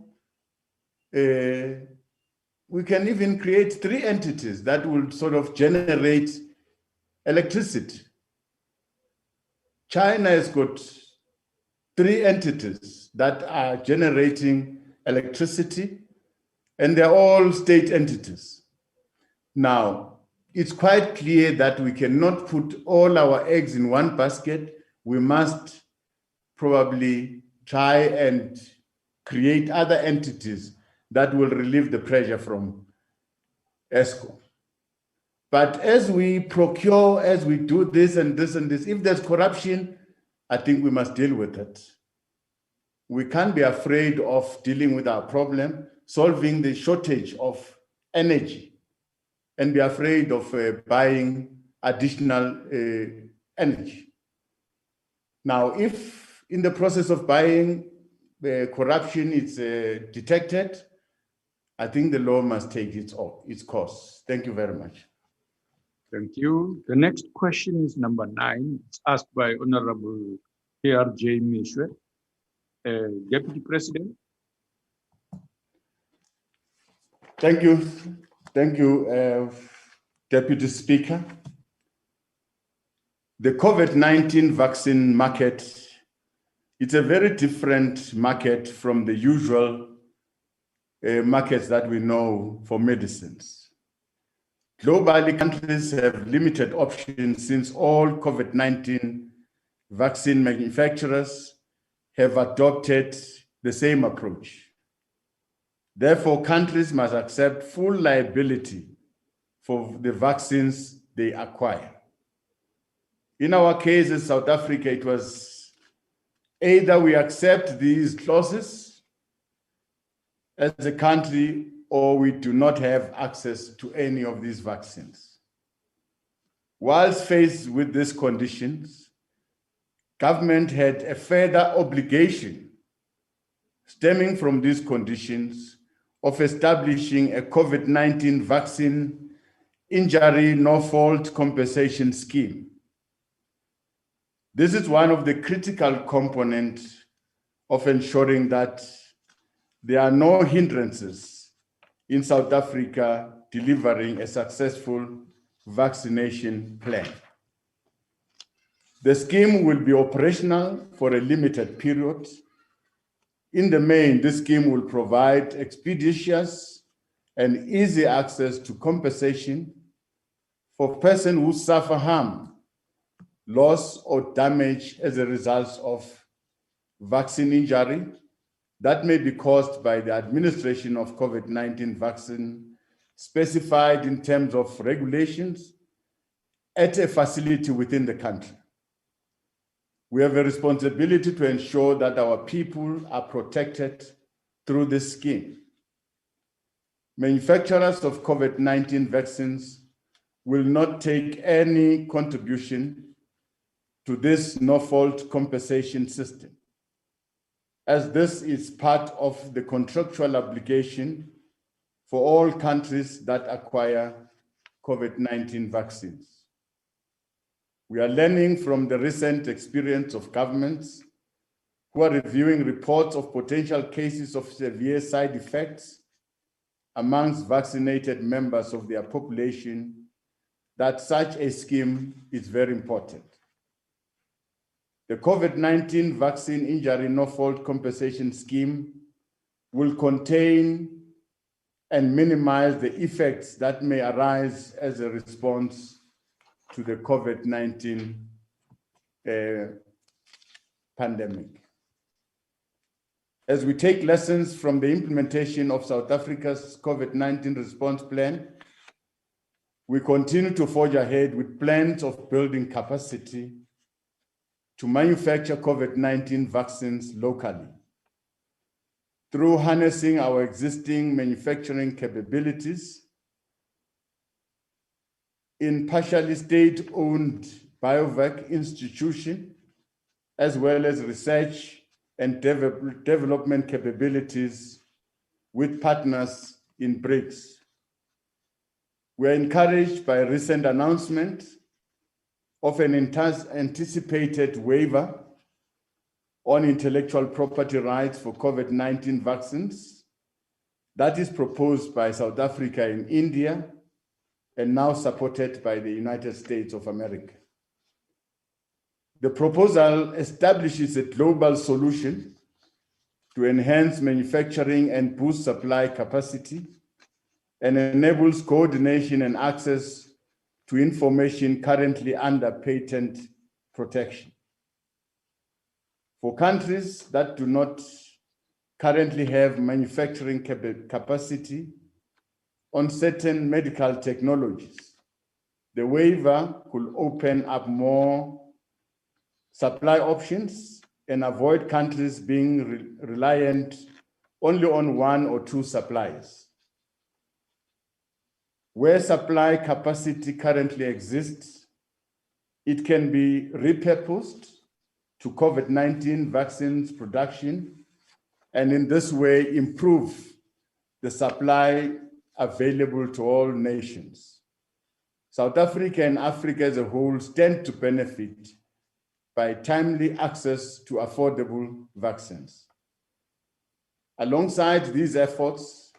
We can even create 3 entities that will sort of generate electricity. China has got 3 entities that are generating electricity, and they're all state entities. Now, it's quite clear that we cannot put all our eggs in one basket. We must probably try and create other entities that will relieve the pressure from ESCOM. But as we procure, as we do this and this and this, if there's corruption, I think we must deal with it. We can't be afraid of dealing with our problem, solving the shortage of energy, and be afraid of buying additional energy. Now, if in the process of buying corruption is detected, I think the law must take its course. Thank you very much. Thank you. The next question is number 9. It's asked by Honorable K.R.J. Mishwe, Deputy President. Thank you. Thank you, Deputy Speaker. The COVID-19 vaccine market, it's a very different market from the usual markets that we know for medicines. Globally, countries have limited options since all COVID-19 vaccine manufacturers have adopted the same approach. Therefore, countries must accept full liability for the vaccines they acquire. In our case in South Africa, it was either we accept these clauses as a country or we do not have access to any of these vaccines. Whilst faced with these conditions, government had a further obligation stemming from these conditions of establishing a COVID-19 vaccine injury no-fault compensation scheme. This is one of the critical components of ensuring that there are no hindrances in South Africa delivering a successful vaccination plan. The scheme will be operational for a limited period. In the main, this scheme will provide expeditious and easy access to compensation for persons who suffer harm, loss, or damage as a result of vaccine injury that may be caused by the administration of COVID-19 vaccine specified in terms of regulations at a facility within the country. We have a responsibility to ensure that our people are protected through this scheme. Manufacturers of COVID-19 vaccines will not take any contribution to this no-fault compensation system, as this is part of the contractual obligation for all countries that acquire COVID-19 vaccines. We are learning from the recent experience of governments who are reviewing reports of potential cases of severe side effects amongst vaccinated members of their population that such a scheme is very important. The COVID-19 vaccine injury no-fault compensation scheme will contain and minimize the effects that may arise as a response to the COVID-19 pandemic. As we take lessons from the implementation of South Africa's COVID-19 response plan, we continue to forge ahead with plans of building capacity to manufacture COVID-19 vaccines locally through harnessing our existing manufacturing capabilities in partially state-owned BioVac institution, as well as research and development capabilities with partners in BRICS. We are encouraged by a recent announcement of an anticipated waiver on intellectual property rights for COVID-19 vaccines that is proposed by South Africa and India and now supported by the United States of America. The proposal establishes a global solution to enhance manufacturing and boost supply capacity and enables coordination and access to information currently under patent protection. For countries that do not currently have manufacturing capacity on certain medical technologies, the waiver could open up more supply options and avoid countries being reliant only on one or two suppliers. Where supply capacity currently exists, it can be repurposed to COVID-19 vaccines production, and in this way improve the supply available to all nations. South Africa and Africa as a whole stand to benefit by timely access to affordable vaccines. Alongside these efforts,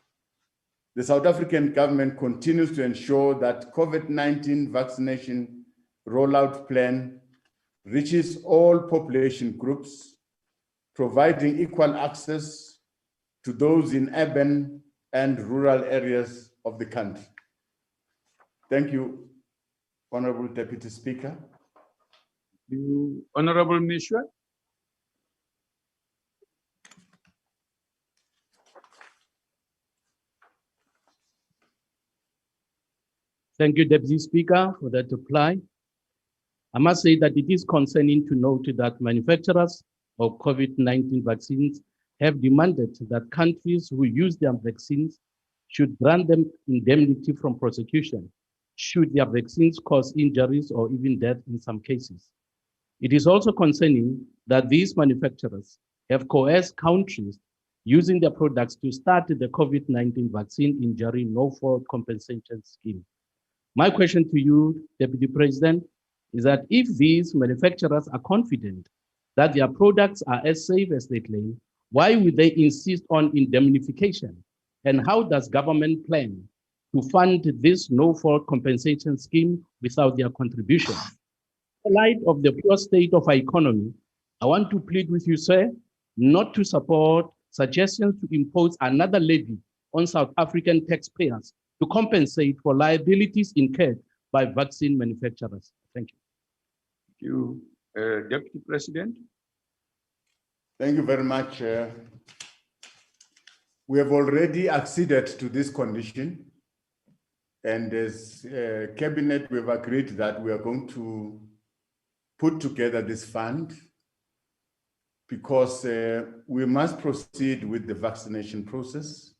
the South African government continues to ensure that COVID-19 vaccination rollout plan reaches all population groups, providing equal access to those in urban and rural areas of the country. Thank you, Honorable Deputy Speaker. Honorable Mishra. Thank you, Deputy Speaker, for that reply. I must say that it is concerning to note that manufacturers of COVID-19 vaccines have demanded that countries who use their vaccines should grant them indemnity from prosecution should their vaccines cause injuries or even death in some cases. It is also concerning that these manufacturers have coerced countries using their products to start the COVID-19 vaccine injury no-fault compensation scheme. My question to you, Deputy President, is that if these manufacturers are confident that their products are as safe as they claim, why would they insist on indemnification? And how does government plan to fund this no-fault compensation scheme without their contribution? In light of the poor state of our economy, I want to plead with you, sir, not to support suggestions to impose another levy on South African taxpayers to compensate for liabilities incurred by vaccine manufacturers. Thank you. Thank you. Deputy President. Thank you very much. We have already acceded to this condition, and as Cabinet, we've agreed that we are going to put together this fund because we must proceed with the vaccination process.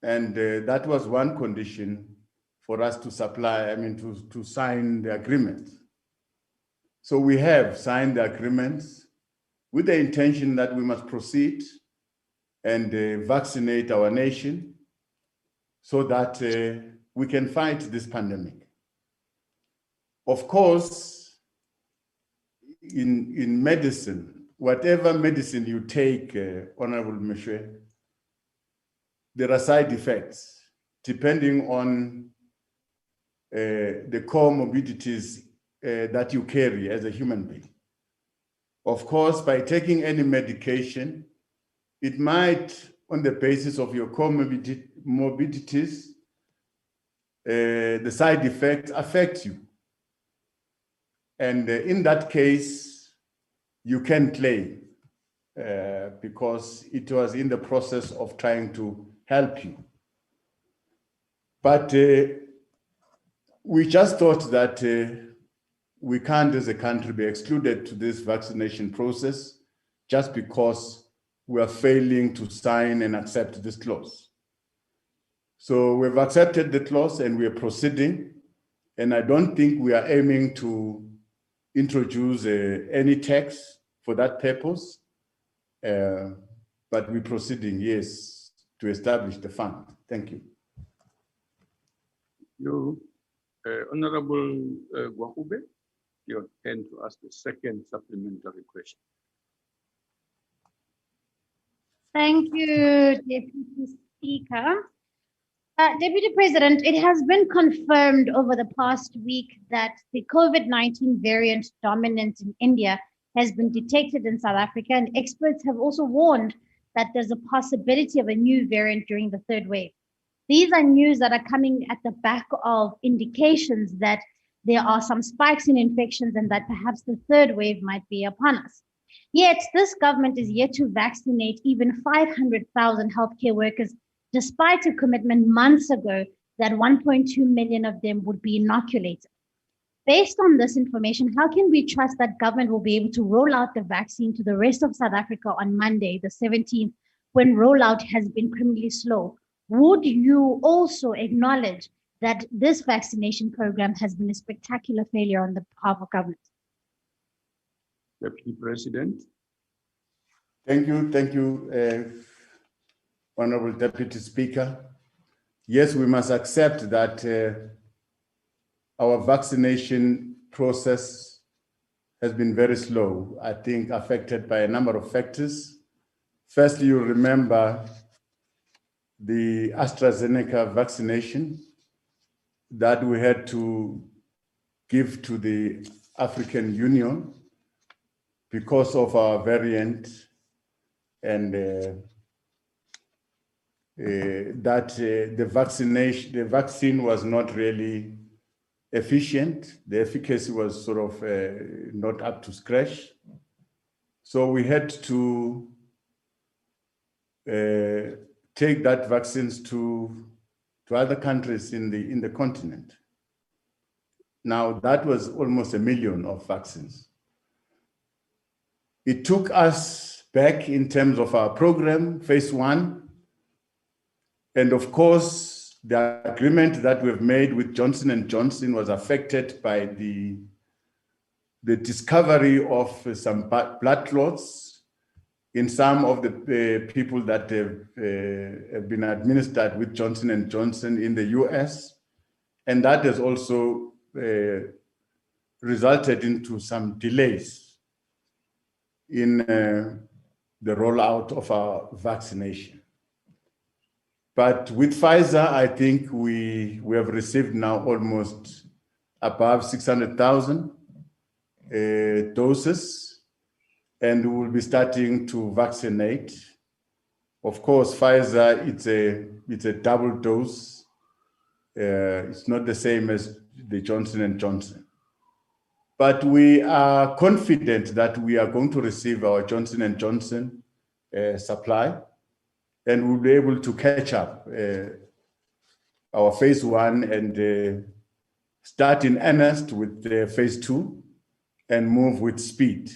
And that was one condition for us to supply, to sign the agreement. So we have signed the agreements with the intention that we must proceed and vaccinate our nation so that we can fight this pandemic. Of course, in medicine, whatever medicine you take, Honorable Meshwe, there are side effects depending on the comorbidities that you carry as a human being. Of course, by taking any medication, it might, on the basis of your comorbidities, the side effects affect you. And in that case, you can claim because it was in the process of trying to help you. But we just thought that we can't, as a country, be excluded to this vaccination process just because we are failing to sign and accept this clause. So we've accepted the clause and we are proceeding. And I don't think we are aiming to introduce any tax for that purpose. But we're proceeding, yes, to establish the fund. Thank you. You, Honorable Gwahube, your turn to ask the second supplementary question. Thank you, Deputy Speaker. Deputy President, it has been confirmed over the past week that the COVID-19 variant dominant in India has been detected in South Africa, and experts have also warned that there's a possibility of a new variant during the third wave. These are news that are coming at the back of indications that there are some spikes in infections and that perhaps the third wave might be upon us. Yet this government is yet to vaccinate even 500,000 healthcare workers, despite a commitment months ago that 1.2 million of them would be inoculated. Based on this information, how can we trust that government will be able to roll out the vaccine to the rest of South Africa on Monday, the 17th, when rollout has been criminally slow? Would you also acknowledge that this vaccination program has been a spectacular failure on the behalf of government? Deputy President. Thank you, Honorable Deputy Speaker. Yes, we must accept that our vaccination process has been very slow, I think affected by a number of factors. Firstly, you remember the AstraZeneca vaccination that we had to give to the African Union because of our variant, and the vaccine was not really efficient. The efficacy was sort of not up to scratch. So we had to take that vaccines to other countries in the continent. Now that was almost 1 million of vaccines. It took us back in terms of our program, phase 1. And of course, the agreement that we've made with Johnson & Johnson was affected by the discovery of some blood clots in some of the people that have been administered with Johnson & Johnson in the US. And that has also resulted into some delays in the rollout of our vaccination. But with Pfizer, I think we have received now almost above 600,000. doses, and we will be starting to vaccinate. Of course, Pfizer, it's a double dose. It's not the same as the Johnson & Johnson. But we are confident that we are going to receive our Johnson & Johnson supply, and we'll be able to catch up our phase 1 and start in earnest with phase 2 and move with speed.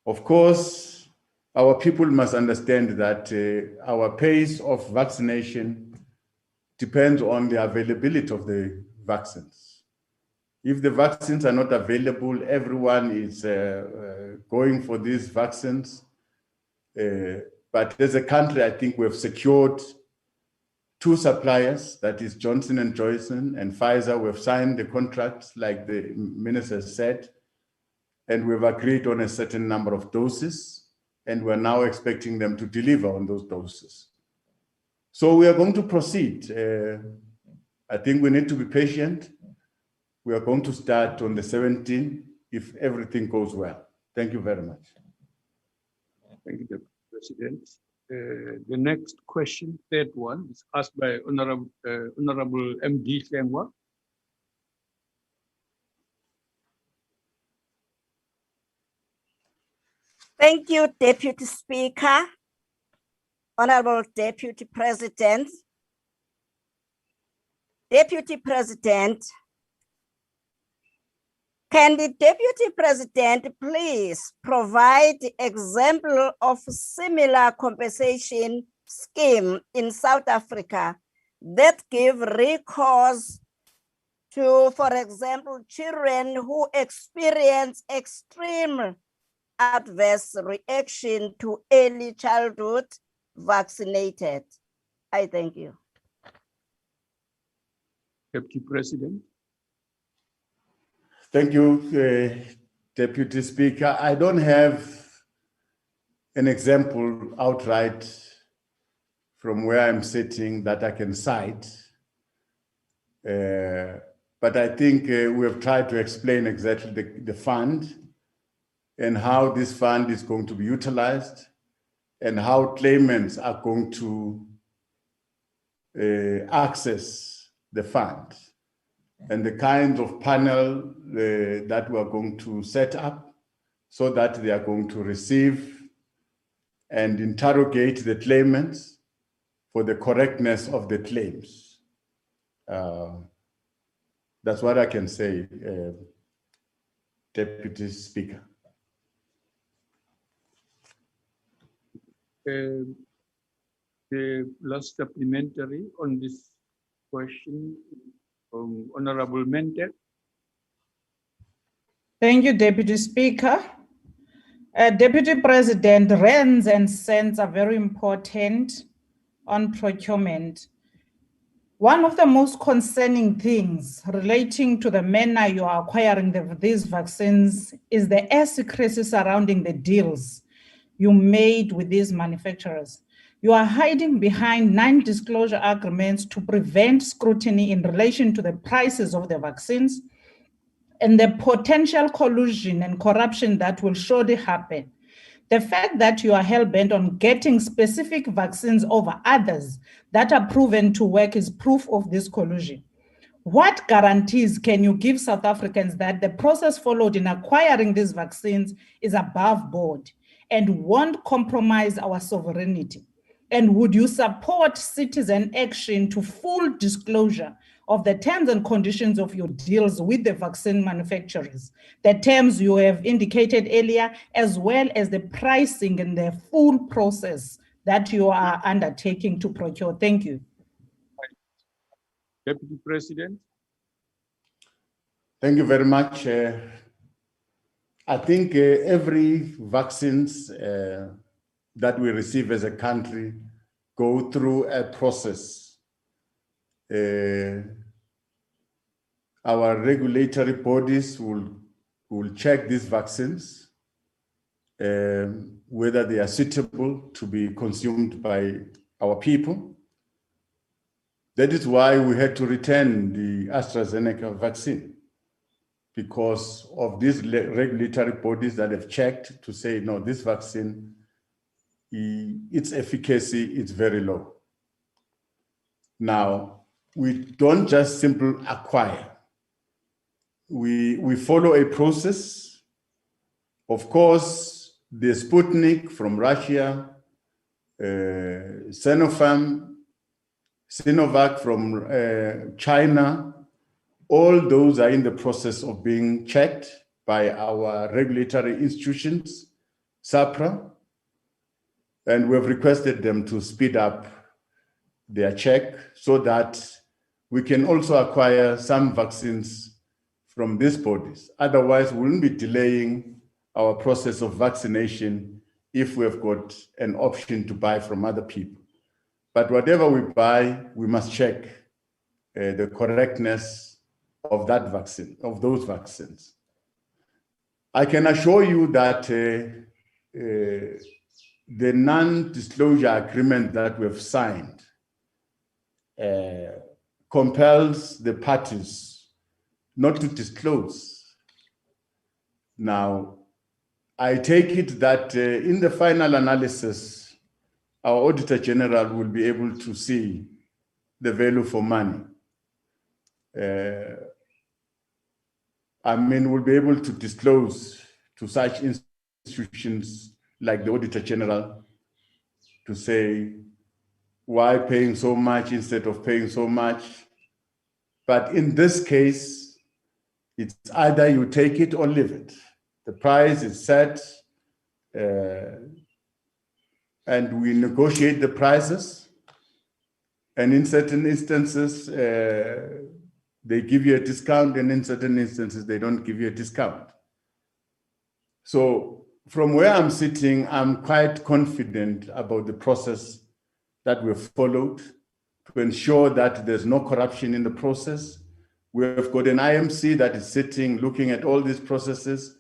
Of course, our people must understand that our pace of vaccination depends on the availability of the vaccines. If the vaccines are not available, everyone is going for these vaccines. But as a country, I think we have secured 2 suppliers, that is Johnson & Johnson and Pfizer. We've signed the contracts, like the minister said, and we've agreed on a certain number of doses, and we're now expecting them to deliver on those doses. So we are going to proceed. I think we need to be patient. We are going to start on the 17th if everything goes well. Thank you very much. Thank you, Deputy President. The next question, third one, is asked by Honorable MD Hlengwa. Thank you, Deputy Speaker. Honorable Deputy President. Deputy President, can the Deputy President please provide example of similar compensation scheme in South Africa that give recourse to, for example, children who experience extreme adverse reaction to early childhood vaccinated? I thank you. Deputy President. Thank you, Deputy Speaker. I don't have an example outright from where I'm sitting that I can cite, but I think we have tried to explain exactly the fund and how this fund is going to be utilized and how claimants are going to access the fund, and the kinds of panel that we are going to set up so that they are going to receive and interrogate the claimants for the correctness of the claims. That's what I can say, Deputy Speaker. The last supplementary on this question from Honorable Mente. Thank you, Deputy Speaker. Deputy President, rands and cents are very important on procurement. One of the most concerning things relating to the manner you are acquiring these vaccines is the secrecy surrounding the deals you made with these manufacturers. You are hiding behind non-disclosure agreements to prevent scrutiny in relation to the prices of the vaccines and the potential collusion and corruption that will surely happen. The fact that you are hell-bent on getting specific vaccines over others that are proven to work is proof of this collusion. What guarantees can you give South Africans that the process followed in acquiring these vaccines is above board and won't compromise our sovereignty? And would you support citizen action to full disclosure of the terms and conditions of your deals with the vaccine manufacturers, the terms you have indicated earlier, as well as the pricing and the full process that you are undertaking to procure? Thank you. Deputy President. Thank you very much. I think every vaccines that we receive as a country go through a process. Our regulatory bodies will check these vaccines, whether they are suitable to be consumed by our people. That is why we had to return the AstraZeneca vaccine, because of these regulatory bodies that have checked to say, no, this vaccine, its efficacy is very low. Now, we don't just simply acquire. We follow a process. Of course, the Sputnik from Russia, Sinovac from China, all those are in the process of being checked by our regulatory institutions, SAPRA, and we have requested them to speed up their check so that we can also acquire some vaccines from these bodies. Otherwise, we wouldn't be delaying our process of vaccination if we have got an option to buy from other people. But whatever we buy, we must check the correctness of that vaccine, of those vaccines. I can assure you that the non-disclosure agreement that we have signed compels the parties not to disclose. Now, I take it that in the final analysis, our Auditor General will be able to see the value for money. We'll be able to disclose to such institutions like the Auditor General to say, why paying so much instead of paying so much? But in this case, it's either you take it or leave it. The price is set, and we negotiate the prices. And in certain instances, they give you a discount, and in certain instances, they don't give you a discount. So from where I'm sitting, I'm quite confident about the process that we've followed to ensure that there's no corruption in the process. We've got an IMC that is sitting, looking at all these processes,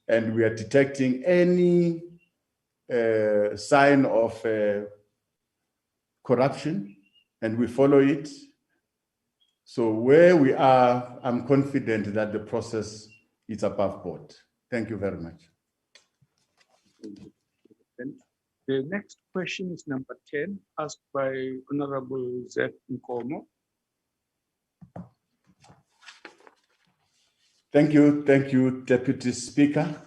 and we are detecting any sign of corruption, and we follow it. So where we are, I'm confident that the process is above board. Thank you very much. The next question is number 10, asked by Honorable Zach Nkomo. Thank you, Deputy Speaker.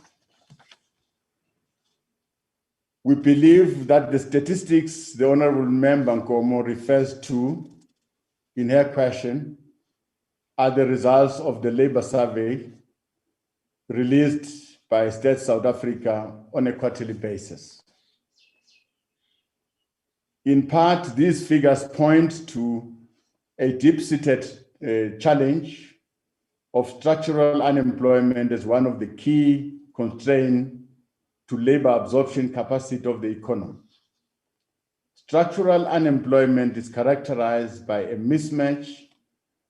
We believe that the statistics the Honorable Member Nkomo refers to in her question are the results of the labor survey released by State South Africa on a quarterly basis. In part, these figures point to a deep-seated challenge of structural unemployment as one of the key constraints to labor absorption capacity of the economy. Structural unemployment is characterized by a mismatch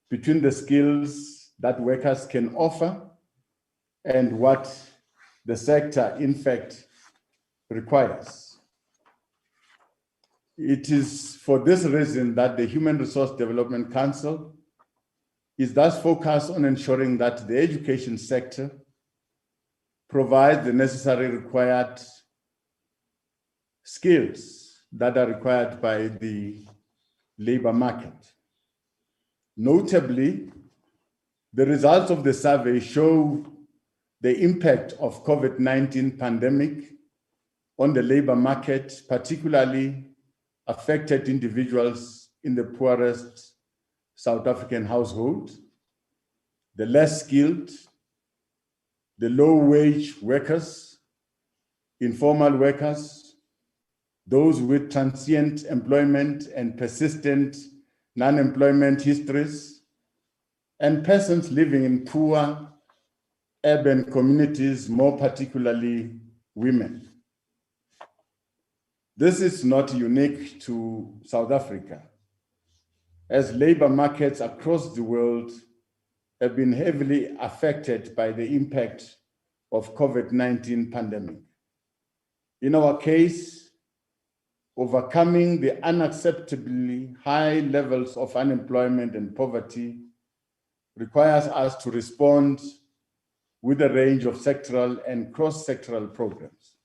between the skills that workers can offer and what the sector, in fact, requires. It is for this reason that the Human Resource Development Council is thus focused on ensuring that the education sector provides the necessary required skills that are required by the labor market. Notably, the results of the survey show the impact of COVID-19 pandemic on the labor market, particularly affected individuals in the poorest South African household, the less skilled, the low-wage workers, informal workers, those with transient employment and persistent non-employment histories, and persons living in poor urban communities, more particularly women. This is not unique to South Africa, as labor markets across the world have been heavily affected by the impact of COVID-19 pandemic. In our case, overcoming the unacceptably high levels of unemployment and poverty requires us to respond with a range of sectoral and cross-sectoral programs.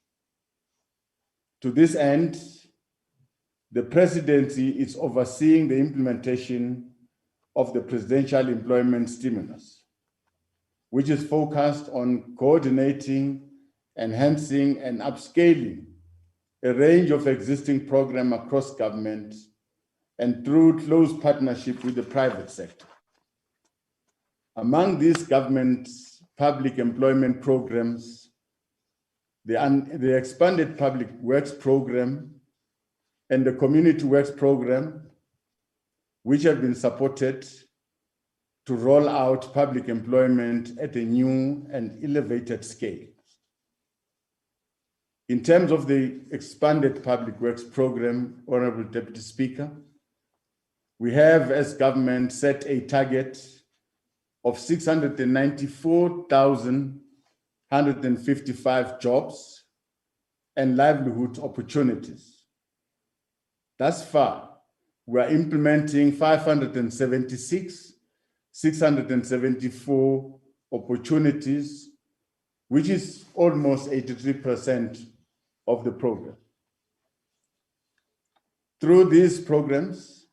To this end, the presidency is overseeing the implementation of the presidential employment stimulus, which is focused on coordinating, enhancing, and upscaling a range of existing programs across government and through close partnership with the private sector. Among these government public employment programs, the expanded public works program and the community works program, which have been supported to roll out public employment at a new and elevated scale. In terms of the expanded public works program, Honorable Deputy Speaker, we have as government set a target of 694,155 jobs and livelihood opportunities. Thus far, we are implementing 674 opportunities, which is almost 83% of the program. Through these programs,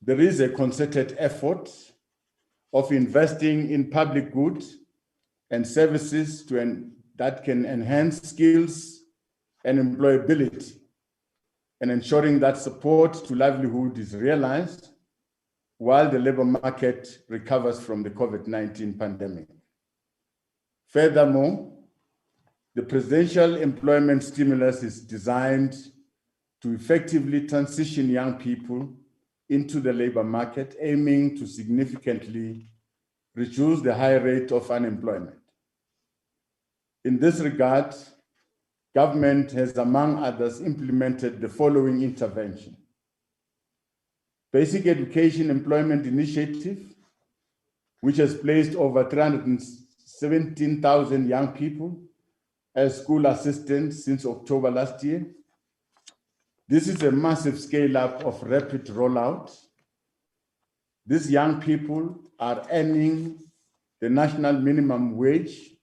there is a concerted effort of investing in public goods and services that can enhance skills and employability, and ensuring that support to livelihood is realized while the labor market recovers from the COVID-19 pandemic. Furthermore, the presidential employment stimulus is designed to effectively transition young people into the labor market, aiming to significantly reduce the high rate of unemployment. In this regard, government has, among others, implemented the following intervention. Basic Education Employment Initiative, which has placed over 317,000 young people as school assistants since October last year. This is a massive scale-up of rapid rollout. These young people are earning the national minimum wage,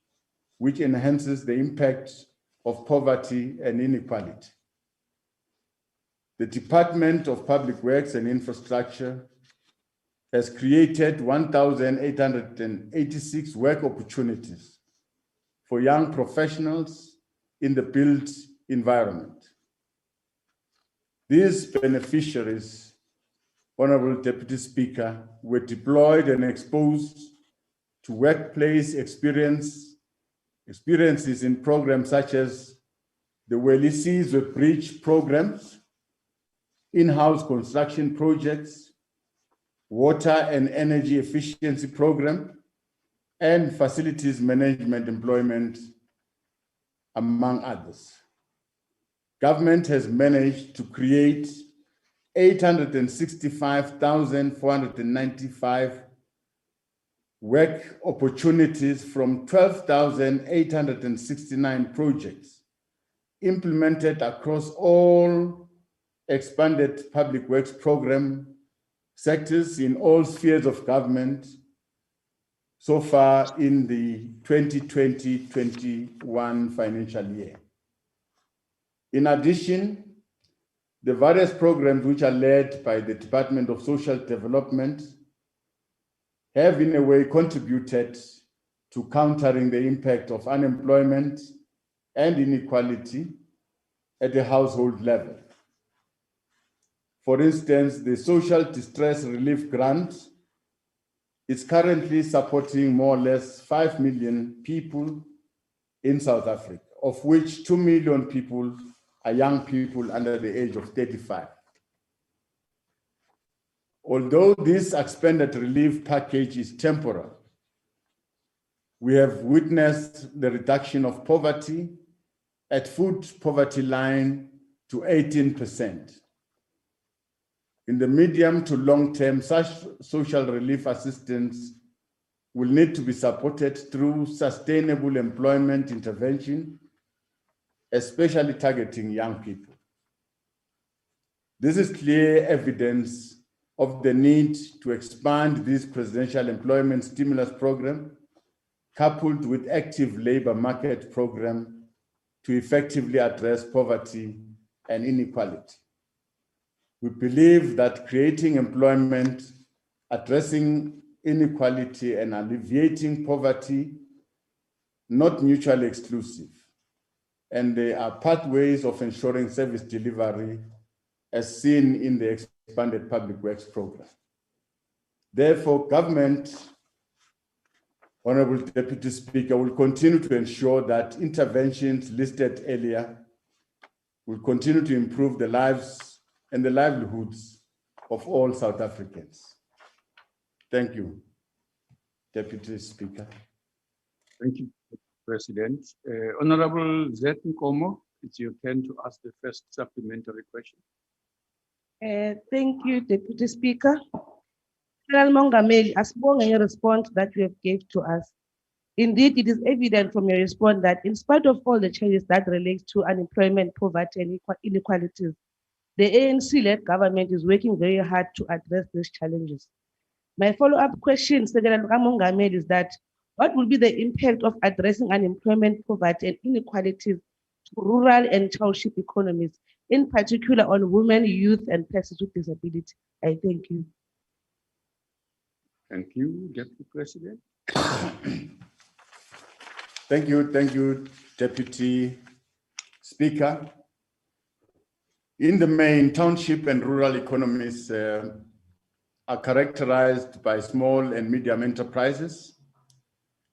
which enhances the impact of poverty and inequality. The Department of Public Works and Infrastructure has created 1,886 work opportunities for young professionals in the built environment. These beneficiaries, Honorable Deputy Speaker, were deployed and exposed to workplace experiences in programs such as the Welisi's Bridge programs, in-house construction projects, water and energy efficiency program, and facilities management employment, among others. Government has managed to create 865,495 work opportunities from 12,869 projects implemented across all expanded public works program sectors in all spheres of government so far in the 2020-21 financial year. In addition, the various programs which are led by the Department of Social Development have in a way contributed to countering the impact of unemployment and inequality at the household level. For instance, the Social Distress Relief Grant is currently supporting more or less 5 million people in South Africa, of which 2 million people are young people under the age of 35. Although this expanded relief package is temporal, we have witnessed the reduction of poverty at food poverty line to 18%. In the medium to long term, such social relief assistance will need to be supported through sustainable employment intervention, especially targeting young people. This is clear evidence of the need to expand this presidential employment stimulus program coupled with active labor market program to effectively address poverty and inequality. We believe that creating employment, addressing inequality, and alleviating poverty, not mutually exclusive, and they are pathways of ensuring service delivery as seen in the expanded public works program. Therefore, government, Honorable Deputy Speaker, will continue to ensure that interventions listed earlier will continue to improve the lives and the livelihoods of all South Africans. Thank you, Deputy Speaker. Thank you, President. Honorable Zet Nkomo, it's your turn to ask the first supplementary question. Thank you, Deputy Speaker. General Mongameli, asibonge your response that you have gave to us. Indeed, it is evident from your response that in spite of all the changes that relate to unemployment, poverty, and inequalities, the ANC-led government is working very hard to address these challenges. My follow-up question, General Mongameli, is that what will be the impact of addressing unemployment, poverty, and inequalities to rural and township economies, in particular on women, youth, and persons with disability? I thank you. Thank you, Deputy President. Thank you, Deputy Speaker. In the main, township and rural economies are characterized by small and medium enterprises.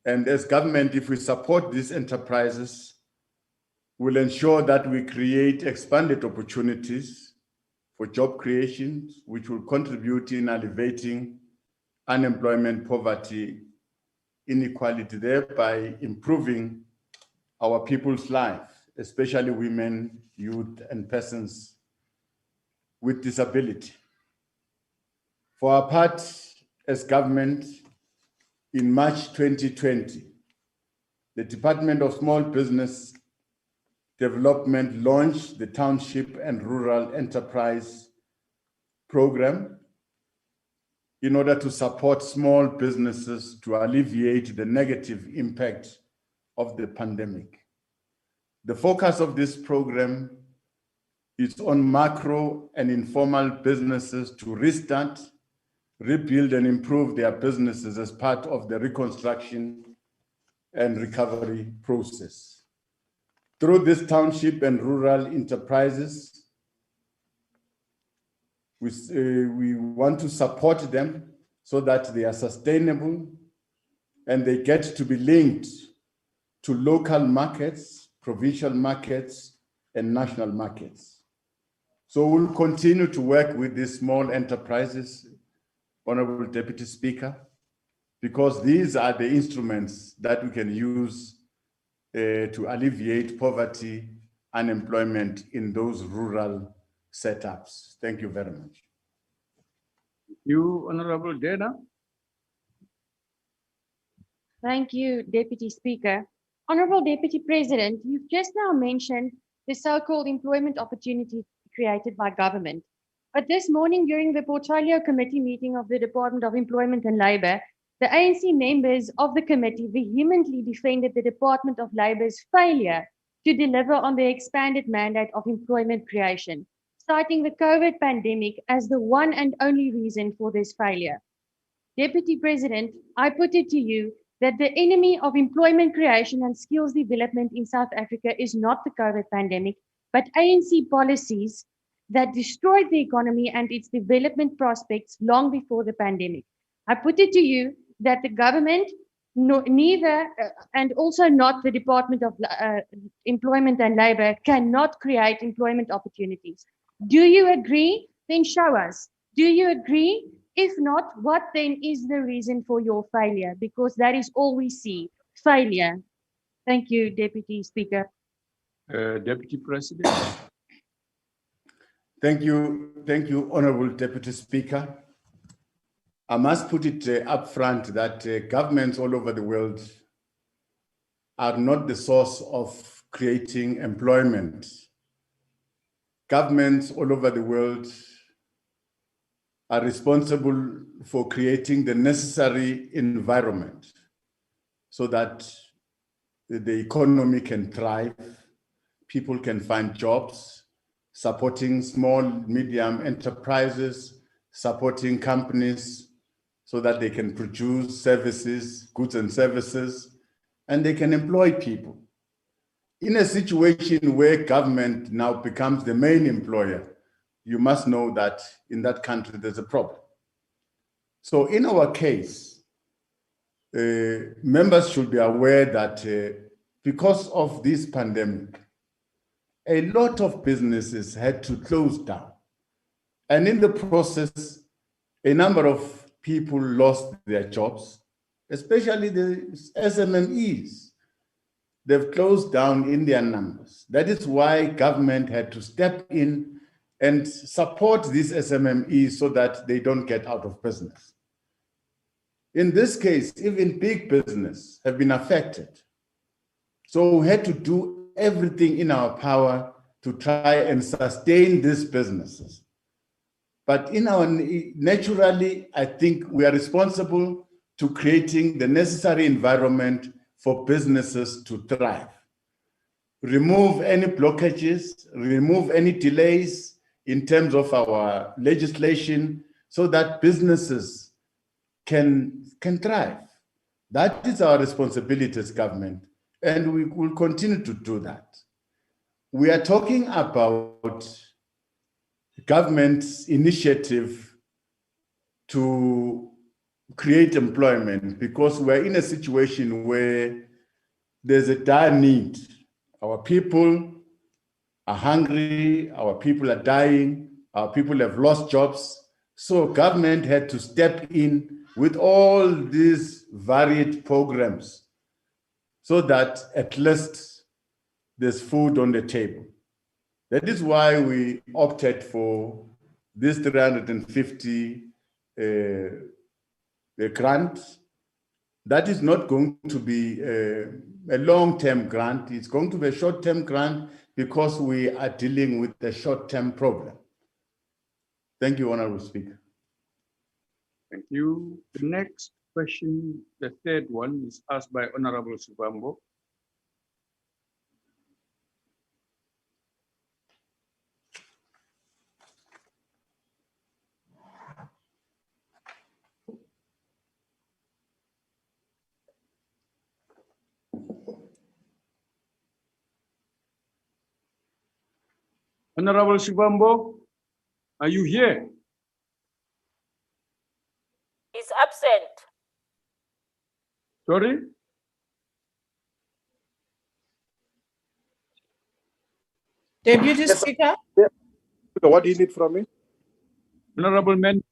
And as government, if we support these enterprises, we'll ensure that we create expanded opportunities for job creation, which will contribute in alleviating unemployment, poverty, inequality, thereby improving our people's life, especially women, youth, and persons with disability. For our part, as government, in March 2020, the Department of Small Business Development launched the Township and Rural Enterprise Program in order to support small businesses to alleviate the negative impact of the pandemic. The focus of this program is on macro and informal businesses to restart, rebuild, and improve their businesses as part of the reconstruction and recovery process. Through this township and rural enterprises, we want to support them so that they are sustainable and they get to be linked to local markets, provincial markets, and national markets. So we'll continue to work with these small enterprises, Honorable Deputy Speaker, because these are the instruments that we can use to alleviate poverty, unemployment in those rural setups. Thank you very much. Thank you, Honorable Dena. Thank you, Deputy Speaker. Honorable Deputy President, you've just now mentioned the so-called employment opportunities created by government. But this morning during the Portfolio Committee meeting of the Department of Employment and Labour, the ANC members of the committee vehemently defended the Department of Labour's failure to deliver on the expanded mandate of employment creation, citing the COVID pandemic as the one and only reason for this failure. Deputy President, I put it to you that the enemy of employment creation and skills development in South Africa is not the COVID pandemic, but ANC policies that destroyed the economy and its development prospects long before the pandemic. I put it to you that the government, neither, and also not the Department of Employment and Labour, cannot create employment opportunities. Do you agree? Then show us. Do you agree? If not, what then is the reason for your failure? Because that is all we see, failure. Thank you, Deputy Speaker. Deputy President. Thank you, Honorable Deputy Speaker. I must put it up front that governments all over the world are not the source of creating employment. Governments all over the world are responsible for creating the necessary environment so that the economy can thrive, people can find jobs, supporting small, medium enterprises, supporting companies so that they can produce services, goods and services, and they can employ people. In a situation where government now becomes the main employer, you must know that in that country there's a problem. So in our case, members should be aware that because of this pandemic, a lot of businesses had to close down. And in the process, a number of people lost their jobs, especially the SMMEs. They've closed down in their numbers. That is why government had to step in and support these SMMEs so that they don't get out of business. In this case, even big business have been affected. So we had to do everything in our power to try and sustain these businesses. But naturally, I think we are responsible to creating the necessary environment for businesses to thrive. Remove any blockages, remove any delays in terms of our legislation so that businesses can thrive. That is our responsibility as government, and we will continue to do that. We are talking about government's initiative to create employment because we're in a situation where there's a dire need. Our people are hungry, our people are dying, our people have lost jobs. So government had to step in with all these varied programs so that at least there's food on the table. That is why we opted for this 350 grant. That is not going to be a long-term grant. It's going to be a short-term grant because we are dealing with a short-term problem. Thank you, Honorable Speaker. Thank you. The next question, the third one, is asked by Honorable Subambo. Honorable Subambo, are you here? Is absent. Sorry? Deputy Speaker. What do you need from me? Honorable Mentor,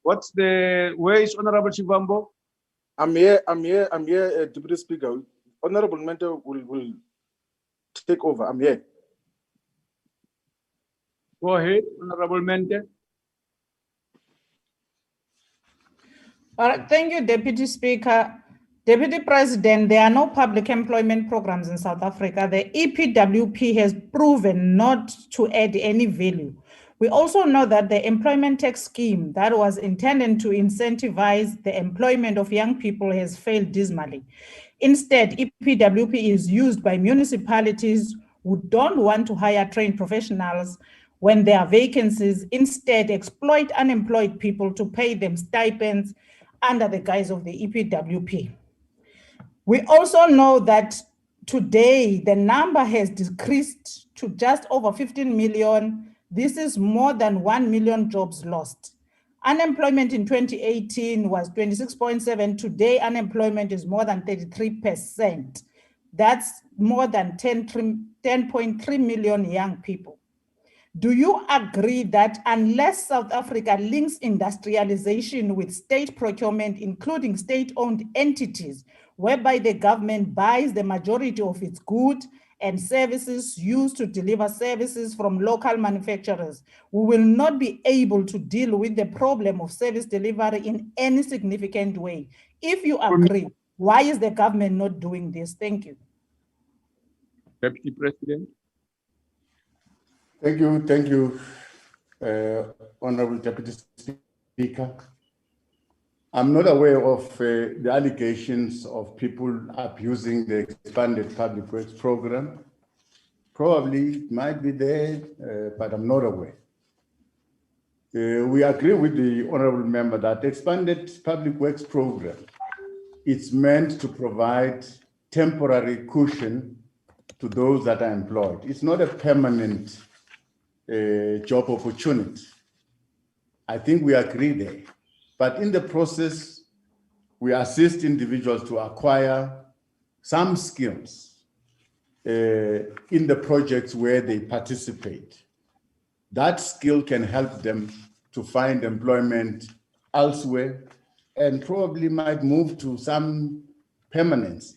where is Honorable Subambo? I'm here, Deputy Speaker. Honorable Mentor will take over. I'm here. Go ahead, Honorable Mentor. All right, thank you, Deputy Speaker. Deputy President, there are no public employment programs in South Africa. The EPWP has proven not to add any value. We also know that the employment tax scheme that was intended to incentivize the employment of young people has failed dismally. Instead, EPWP is used by municipalities who don't want to hire trained professionals when there are vacancies, instead exploit unemployed people to pay them stipends under the guise of the EPWP. We also know that today the number has decreased to just over 15 million. This is more than 1 million jobs lost. Unemployment in 2018 was 26.7. Today, unemployment is more than 33%. That's more than 10.3 million young people. Do you agree that unless South Africa links industrialization with state procurement, including state-owned entities, whereby the government buys the majority of its goods and services used to deliver services from local manufacturers, we will not be able to deal with the problem of service delivery in any significant way? If you agree, why is the government not doing this? Thank you. Deputy President. Thank you, Honorable Deputy Speaker. I'm not aware of the allegations of people abusing the expanded public works program. Probably it might be there, but I'm not aware. We agree with the honorable member that expanded public works program, it's meant to provide temporary cushion to those that are employed. It's not a permanent job opportunity. I think we agree there. But in the process, we assist individuals to acquire some skills in the projects where they participate. That skill can help them to find employment elsewhere and probably might move to some permanency.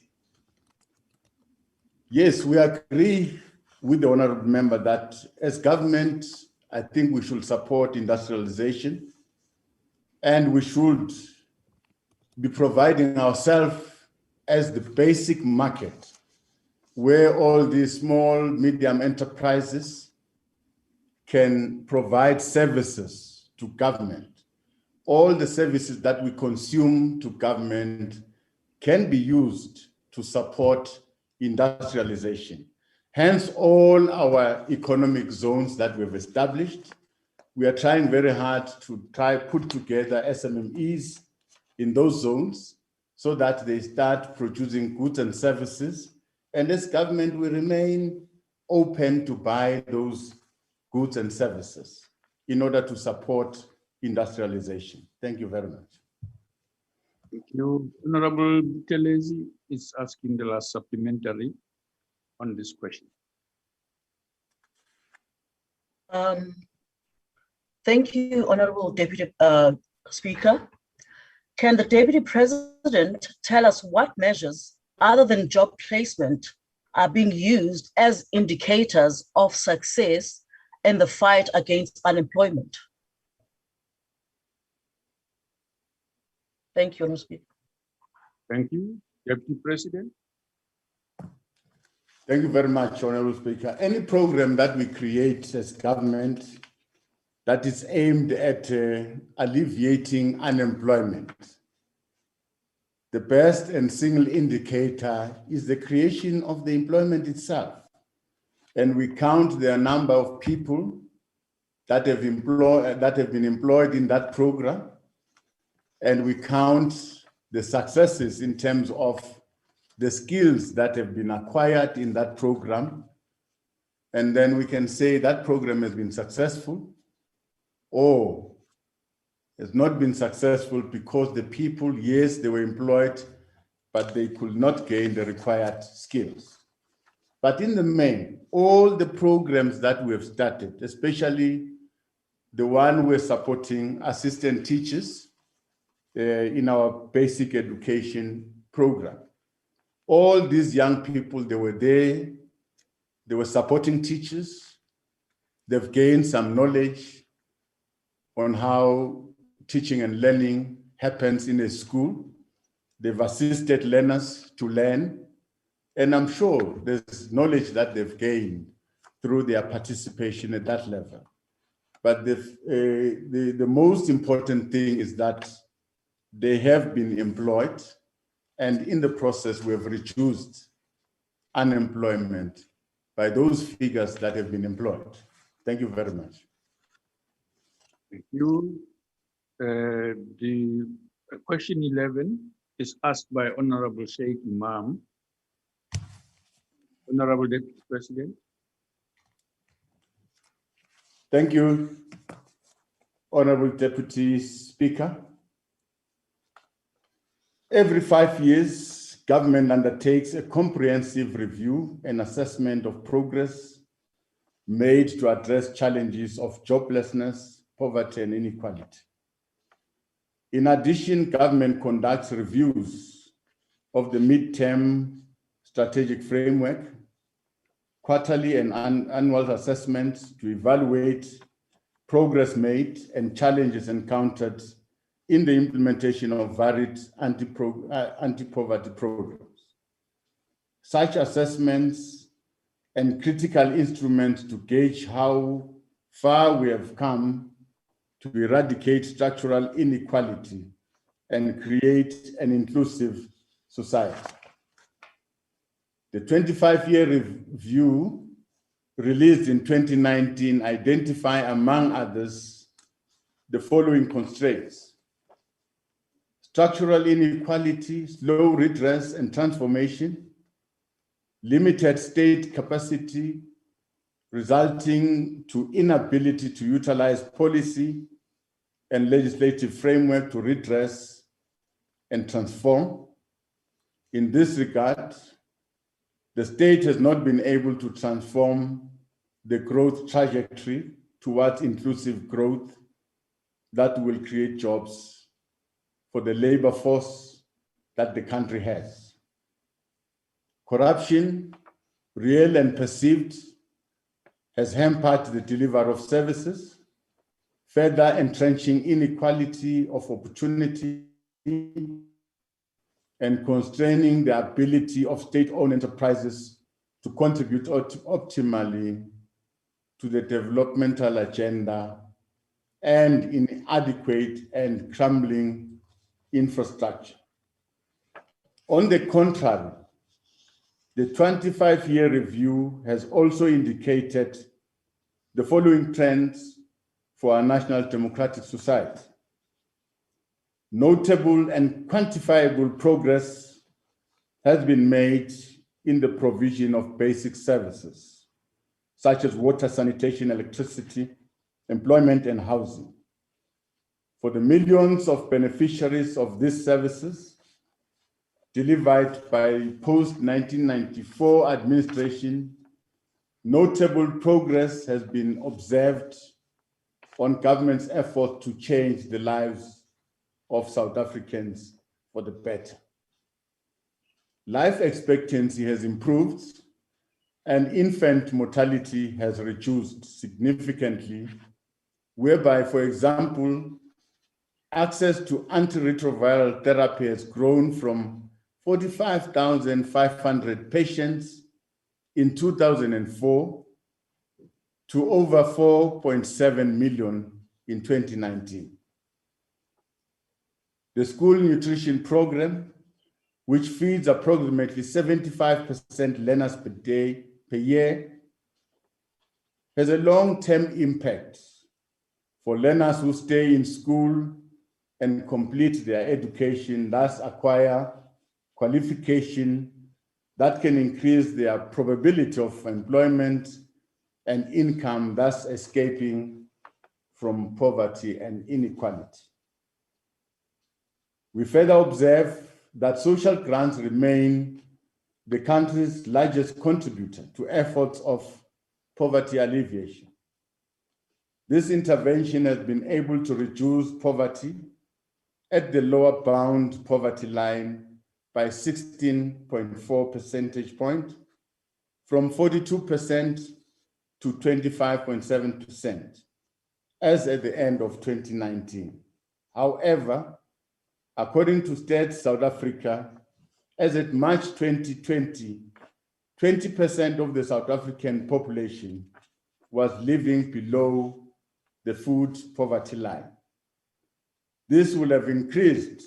Yes, we agree with the honorable member that as government, I think we should support industrialization and we should be providing ourselves as the basic market where all these small, medium enterprises can provide services to government. All the services that we consume to government can be used to support industrialization. Hence, all our economic zones that we've established, we are trying very hard to put together SMMEs in those zones so that they start producing goods and services. And as government, we remain open to buy those goods and services in order to support industrialization. Thank you very much. Thank you. Honorable Buthelezi is asking the last supplementary on this question. Thank you, Honorable Deputy Speaker. Can the Deputy President tell us what measures, other than job placement, are being used as indicators of success in the fight against unemployment? Thank you, Honorable Speaker. Thank you. Deputy President. Thank you very much, Honorable Speaker. Any program that we create as government that is aimed at alleviating unemployment, the best and single indicator is the creation of the employment itself. And we count the number of people that have been employed in that program. And we count the successes in terms of the skills that have been acquired in that program. And then we can say that program has been successful or has not been successful because the people, yes, they were employed, but they could not gain the required skills. But in the main, all the programs that we have started, especially the one we're supporting assistant teachers in our basic education program, all these young people, they were there, they were supporting teachers, they've gained some knowledge on how teaching and learning happens in a school. They've assisted learners to learn. And I'm sure there's knowledge that they've gained through their participation at that level. But the most important thing is that they have been employed, and in the process, we have reduced unemployment by those figures that have been employed. Thank you very much. Thank you. The question 11 is asked by Honorable Sheikh Imam. Honorable Deputy President. Thank you, Honorable Deputy Speaker. Every 5 years, government undertakes a comprehensive review and assessment of progress made to address challenges of joblessness, poverty, and inequality. In addition, government conducts reviews of the midterm strategic framework, quarterly and annual assessments to evaluate progress made and challenges encountered in the implementation of varied anti-poverty programs. Such assessments and critical instruments to gauge how far we have come to eradicate structural inequality and create an inclusive society. The 25-year review released in 2019 identify, among others, the following constraints: structural inequality, slow redress and transformation, limited state capacity resulting to inability to utilize policy and legislative framework to redress and transform. In this regard, the state has not been able to transform the growth trajectory towards inclusive growth that will create jobs for the labor force that the country has. Corruption, real and perceived, has hampered the delivery of services, further entrenching inequality of opportunity and constraining the ability of state-owned enterprises to contribute optimally to the developmental agenda, and inadequate and crumbling infrastructure. On the contrary, the 25-year review has also indicated the following trends for our national democratic society. Notable and quantifiable progress has been made in the provision of basic services, such as water, sanitation, electricity, employment, and housing. For the millions of beneficiaries of these services delivered by post-1994 administration, notable progress has been observed on government's effort to change the lives of South Africans for the better. Life expectancy has improved and infant mortality has reduced significantly, whereby, for example, access to antiretroviral therapy has grown from 45,500 patients in 2004 to over 4.7 million in 2019. The school nutrition program, which feeds approximately 75% learners per year, has a long-term impact for learners who stay in school and complete their education, thus acquire qualification that can increase their probability of employment and income, thus escaping from poverty and inequality. We further observe that social grants remain the country's largest contributor to efforts of poverty alleviation. This intervention has been able to reduce poverty at the lower bound poverty line by 16.4 percentage points, from 42% to 25.7%, as at the end of 2019. However, according to Stats South Africa, as at March 2020, 20% of the South African population was living below the food poverty line. This will have increased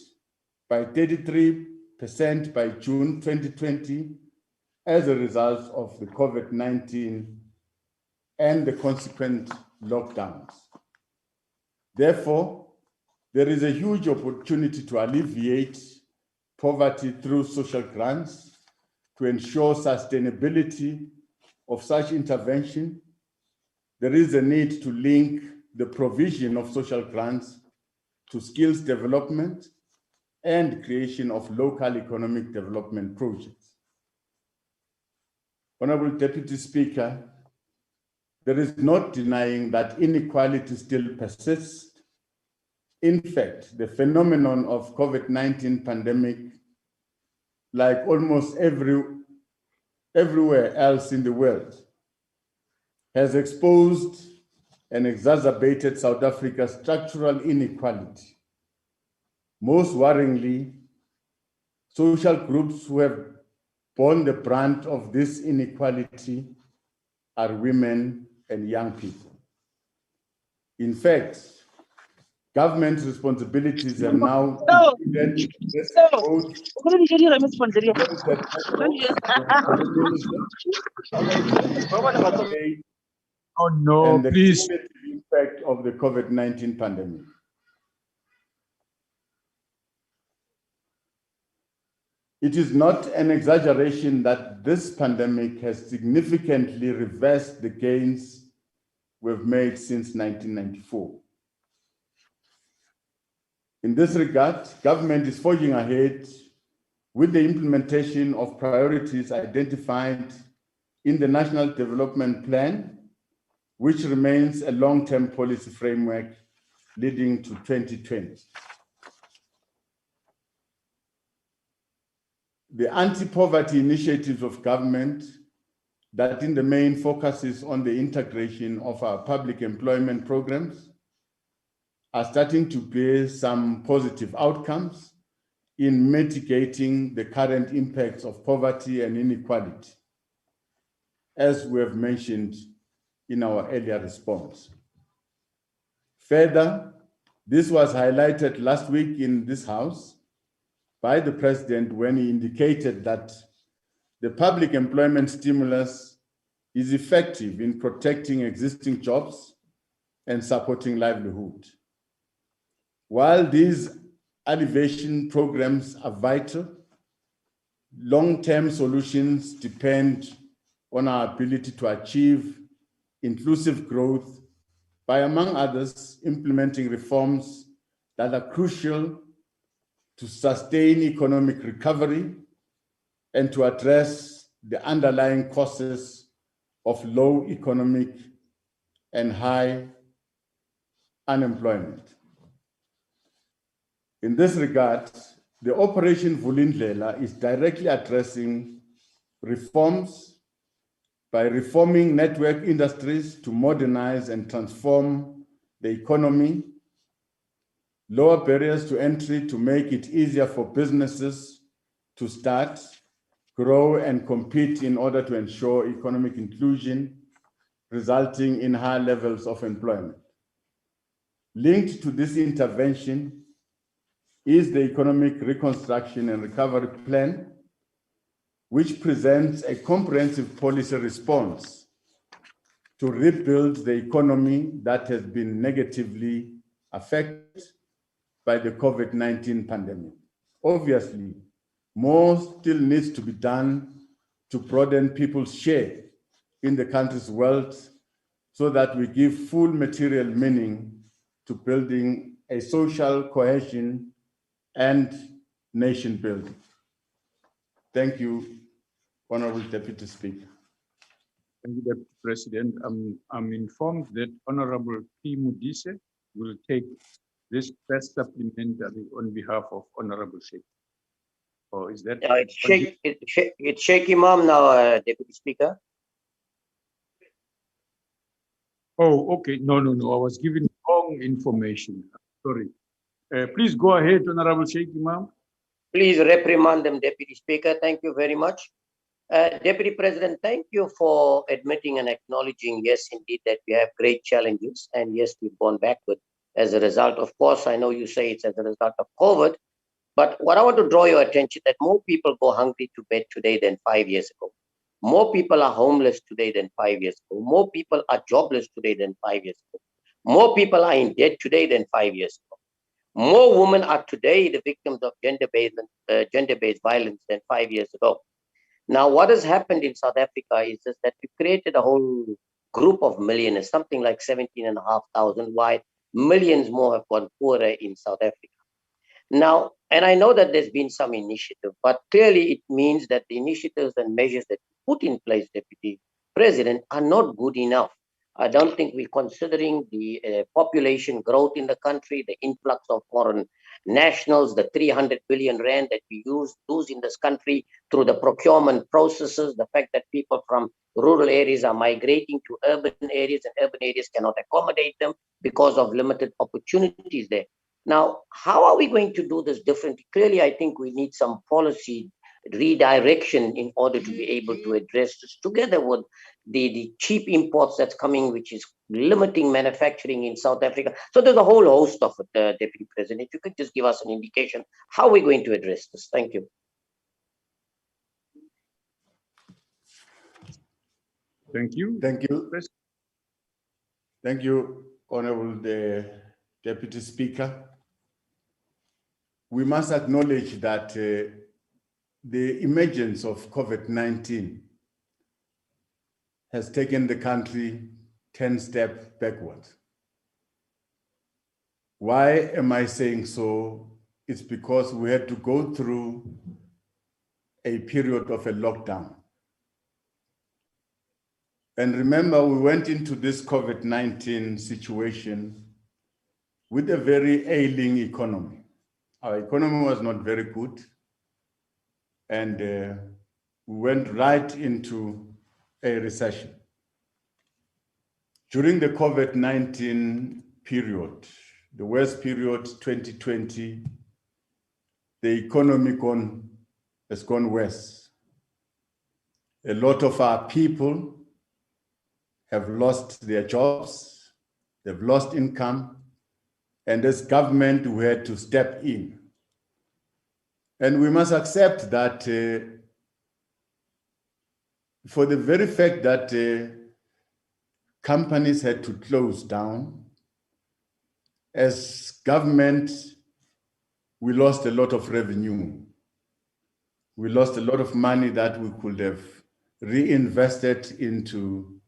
by 33% by June 2020 as a result of the COVID-19 and the consequent lockdowns. Therefore, there is a huge opportunity to alleviate poverty through social grants to ensure sustainability of such intervention. There is a need to link the provision of social grants to skills development and creation of local economic development projects. Honorable Deputy Speaker, there is not denying that inequality still persists. In fact, the phenomenon of COVID-19 pandemic, like almost everywhere else in the world, has exposed and exacerbated South Africa's structural inequality. Most worryingly, social groups who have borne the brunt of this inequality are women and young people. In fact, Government's responsibilities have now included both Oh no, and the please. cumulative impact of the COVID-19 pandemic. It is not an exaggeration that this pandemic has significantly reversed the gains we've made since 1994. In this regard, government is forging ahead with the implementation of priorities identified in the National Development Plan, which remains a long-term policy framework leading to 2020. The anti-poverty initiatives of government that in the main focuses on the integration of our public employment programs are starting to bear some positive outcomes in mitigating the current impacts of poverty and inequality, as we have mentioned in our earlier response. Further, this was highlighted last week in this House by the President when he indicated that the public employment stimulus is effective in protecting existing jobs and supporting livelihood. While these alleviation programs are vital, long-term solutions depend on our ability to achieve inclusive growth by, among others, implementing reforms that are crucial to sustain economic recovery and to address the underlying causes of low economic and high unemployment. In this regard, the Operation Vulindlela is directly addressing reforms by reforming network industries to modernize and transform the economy, lower barriers to entry to make it easier for businesses to start, grow, and compete in order to ensure economic inclusion, resulting in high levels of employment. Linked to this intervention is the Economic Reconstruction and Recovery Plan, which presents a comprehensive policy response to rebuild the economy that has been negatively affected by the COVID-19 pandemic. Obviously, more still needs to be done to broaden people's share in the country's wealth so that we give full material meaning to building a social cohesion and nation building. Thank you, Honorable Deputy Speaker. Thank you, Deputy President. I'm informed that Honorable P. Mudise will take this first supplementary on behalf of Honorable Sheikh. Or is that? It's Sheikh Imam now, Deputy Speaker. Oh, okay. No. I was given wrong information. Sorry. Please go ahead, Honorable Sheikh Imam. Please reprimand them, Deputy Speaker. Thank you very much. Deputy President, thank you for admitting and acknowledging, yes, indeed, that we have great challenges. And yes, we've gone backward as a result. Of course, I know you say it's as a result of COVID. But what I want to draw your attention that more people go hungry to bed today than 5 years ago. More people are homeless today than 5 years ago. More people are jobless today than 5 years ago. More people are in debt today than 5 years ago. More women are today the victims of gender-based violence than 5 years ago. Now, what has happened in South Africa is just that we created a whole group of millionaires, something like 17,500, while millions more have gone poorer in South Africa. Now, and I know that there's been some initiative, but clearly it means that the initiatives and measures that we put in place, Deputy President, are not good enough. I don't think we're considering the population growth in the country, the influx of foreign nationals, the 300 billion rand that we lose in this country through the procurement processes, the fact that people from rural areas are migrating to urban areas and urban areas cannot accommodate them because of limited opportunities there. Now, how are we going to do this differently? Clearly, I think we need some policy redirection in order to be able to address this, together with the cheap imports that's coming, which is limiting manufacturing in South Africa. So there's a whole host of it, Deputy President. If you could just give us an indication how we're going to address this. Thank you. Thank you. Thank you. Thank you, Honorable Deputy Speaker. We must acknowledge that the emergence of COVID-19 has taken the country 10 steps backward. Why am I saying so? It's because we had to go through a period of a lockdown. And remember, we went into this COVID-19 situation with a very ailing economy. Our economy was not very good. And we went right into a recession. During the COVID-19 period, the worst period, 2020, the economy has gone worse. A lot of our people have lost their jobs, they've lost income, and as government, we had to step in. And we must accept that for the very fact that companies had to close down, as government, we lost a lot of revenue. We lost a lot of money that we could have reinvested into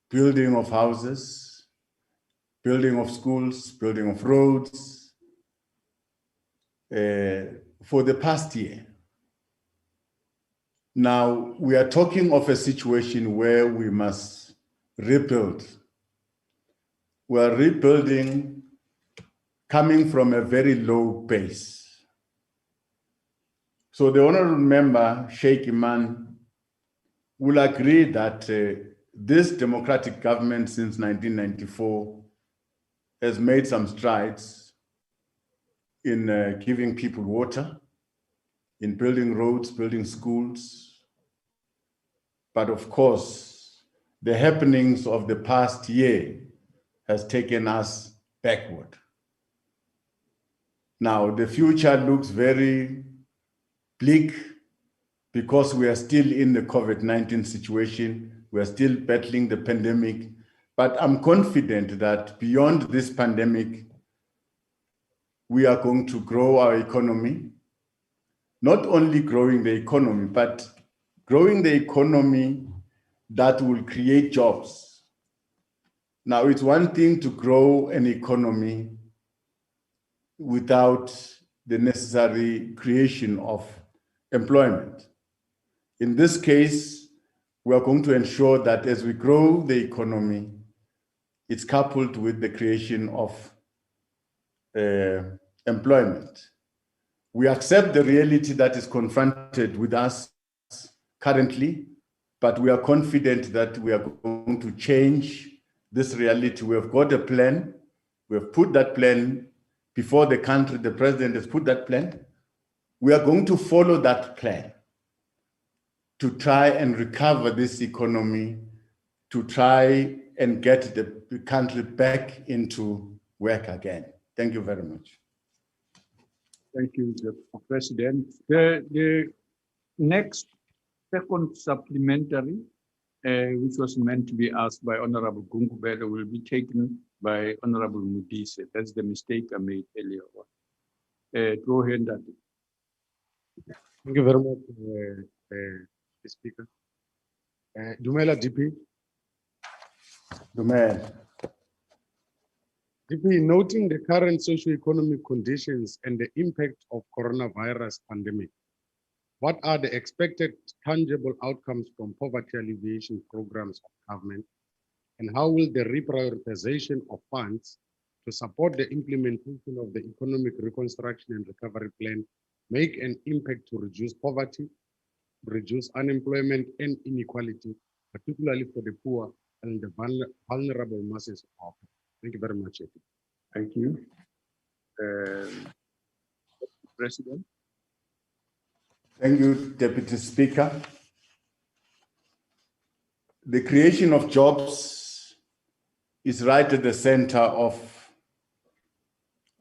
building of houses, building of schools, building of roads for the past year. Now, we are talking of a situation where we must rebuild. We are rebuilding coming from a very low base. So the honorable member, Sheikh Iman, will agree that this democratic government since 1994 has made some strides in giving people water, in building roads, building schools. But of course, the happenings of the past year has taken us backward. Now, the future looks very bleak because we are still in the COVID-19 situation. We are still battling the pandemic. But I'm confident that beyond this pandemic, we are going to grow our economy. Not only growing the economy, but growing the economy that will create jobs. Now, it's one thing to grow an economy without the necessary creation of employment. In this case, we are going to ensure that as we grow the economy, it's coupled with the creation of employment. We accept the reality that is confronted with us currently, but we are confident that we are going to change this reality. We have got a plan. We have put that plan before the country. The president has put that plan. We are going to follow that plan to try and recover this economy, to try and get the country back into work again. Thank you very much. Thank you, Mr. President. The next second supplementary, which was meant to be asked by Honorable Gungubela, will be taken by Honorable Mudise. That's the mistake I made earlier on. Go ahead, Daddy. Thank you very much, Mr. Speaker. Dumela DP. Dumela. DP, noting the current socio-economic conditions and the impact of coronavirus pandemic, what are the expected tangible outcomes from poverty alleviation programs of government? And how will the reprioritization of funds to support the implementation of the economic reconstruction and recovery plan make an impact to reduce poverty, reduce unemployment and inequality, particularly for the poor and the vulnerable masses of our people? Thank you very much. Thank you. President. Thank you, Deputy Speaker. The creation of jobs is right at the center of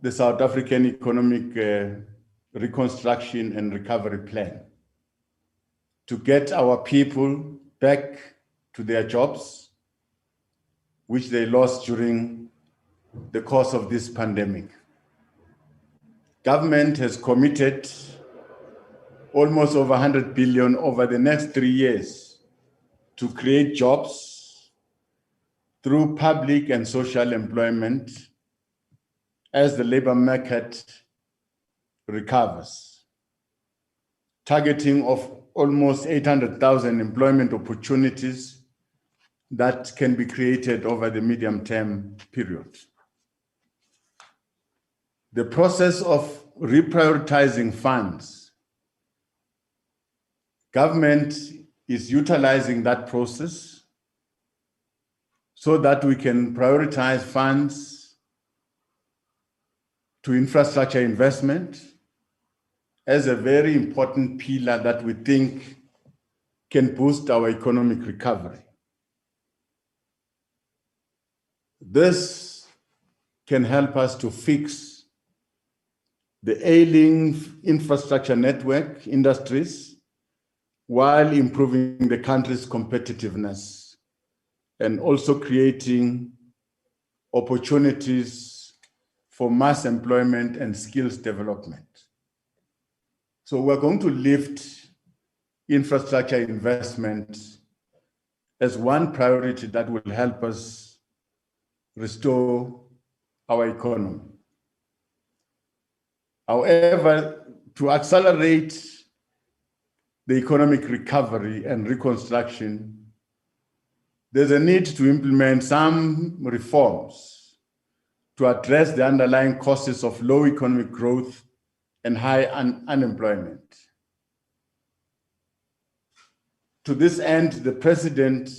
the South African Economic Reconstruction and Recovery Plan. To get our people back to their jobs, which they lost during the course of this pandemic. Government has committed almost over 100 billion over the next 3 years to create jobs through public and social employment as the labor market recovers. Targeting of almost 800,000 employment opportunities that can be created over the medium-term period. The process of reprioritizing funds, government is utilizing that process so that we can prioritize funds to infrastructure investment as a very important pillar that we think can boost our economic recovery. This can help us to fix the ailing infrastructure network industries while improving the country's competitiveness and also creating opportunities for mass employment and skills development. So we're going to lift infrastructure investment as one priority that will help us restore our economy. However, to accelerate the economic recovery and reconstruction, there's a need to implement some reforms to address the underlying causes of low economic growth and high unemployment. To this end, the President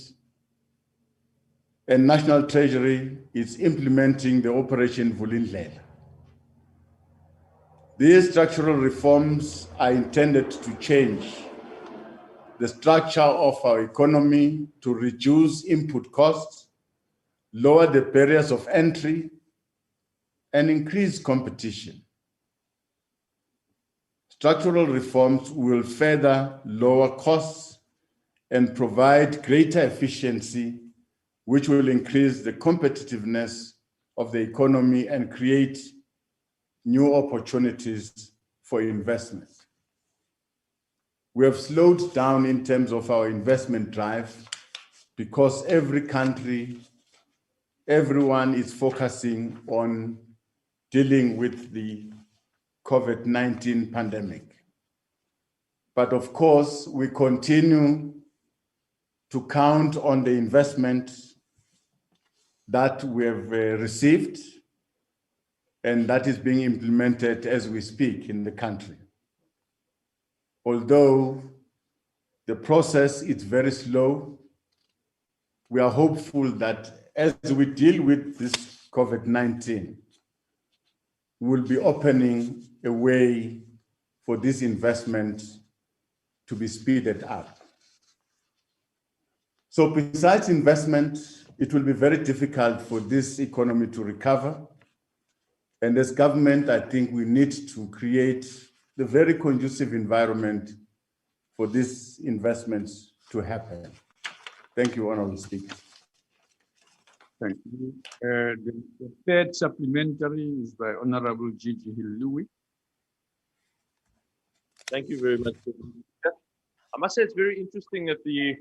and National Treasury is implementing the Operation Vulindlela. These structural reforms are intended to change the structure of our economy to reduce input costs, lower the barriers of entry, and increase competition. Structural reforms will further lower costs and provide greater efficiency, which will increase the competitiveness of the economy and create new opportunities for investment. We have slowed down in terms of our investment drive because every country, everyone is focusing on dealing with the COVID-19 pandemic. But of course, we continue to count on the investment that we have received and that is being implemented as we speak in the country. Although the process is very slow, we are hopeful that as we deal with this COVID-19, we'll be opening a way for this investment to be speeded up. So besides investment, it will be very difficult for this economy to recover. And as government, I think we need to create the very conducive environment for these investments to happen. Thank you, Honorable Speaker. Thank you. The third supplementary is by Honorable Gigi Hill-Louis. Thank you very much. I must say it's very interesting that the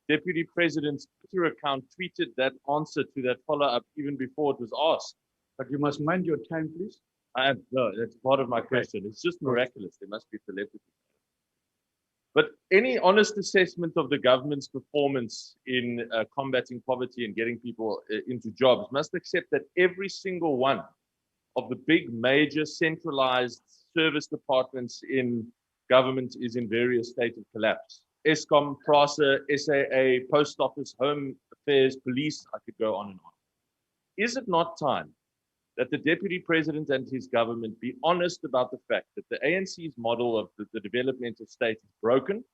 Deputy President's Twitter account tweeted that answer to that follow-up even before it was asked. But you must mind your time, please. No, that's part of my question. It's just miraculous. There must be telepathy. But any honest assessment of the government's performance in combating poverty and getting people into jobs must accept that every single one of the big major centralized service departments in government is in various states of collapse. Eskom, PRASA, SAA, Post Office, Home Affairs, Police, I could go on and on. Is it not time that the Deputy President and his government be honest about the fact that the ANC's model of the developmental state is broken,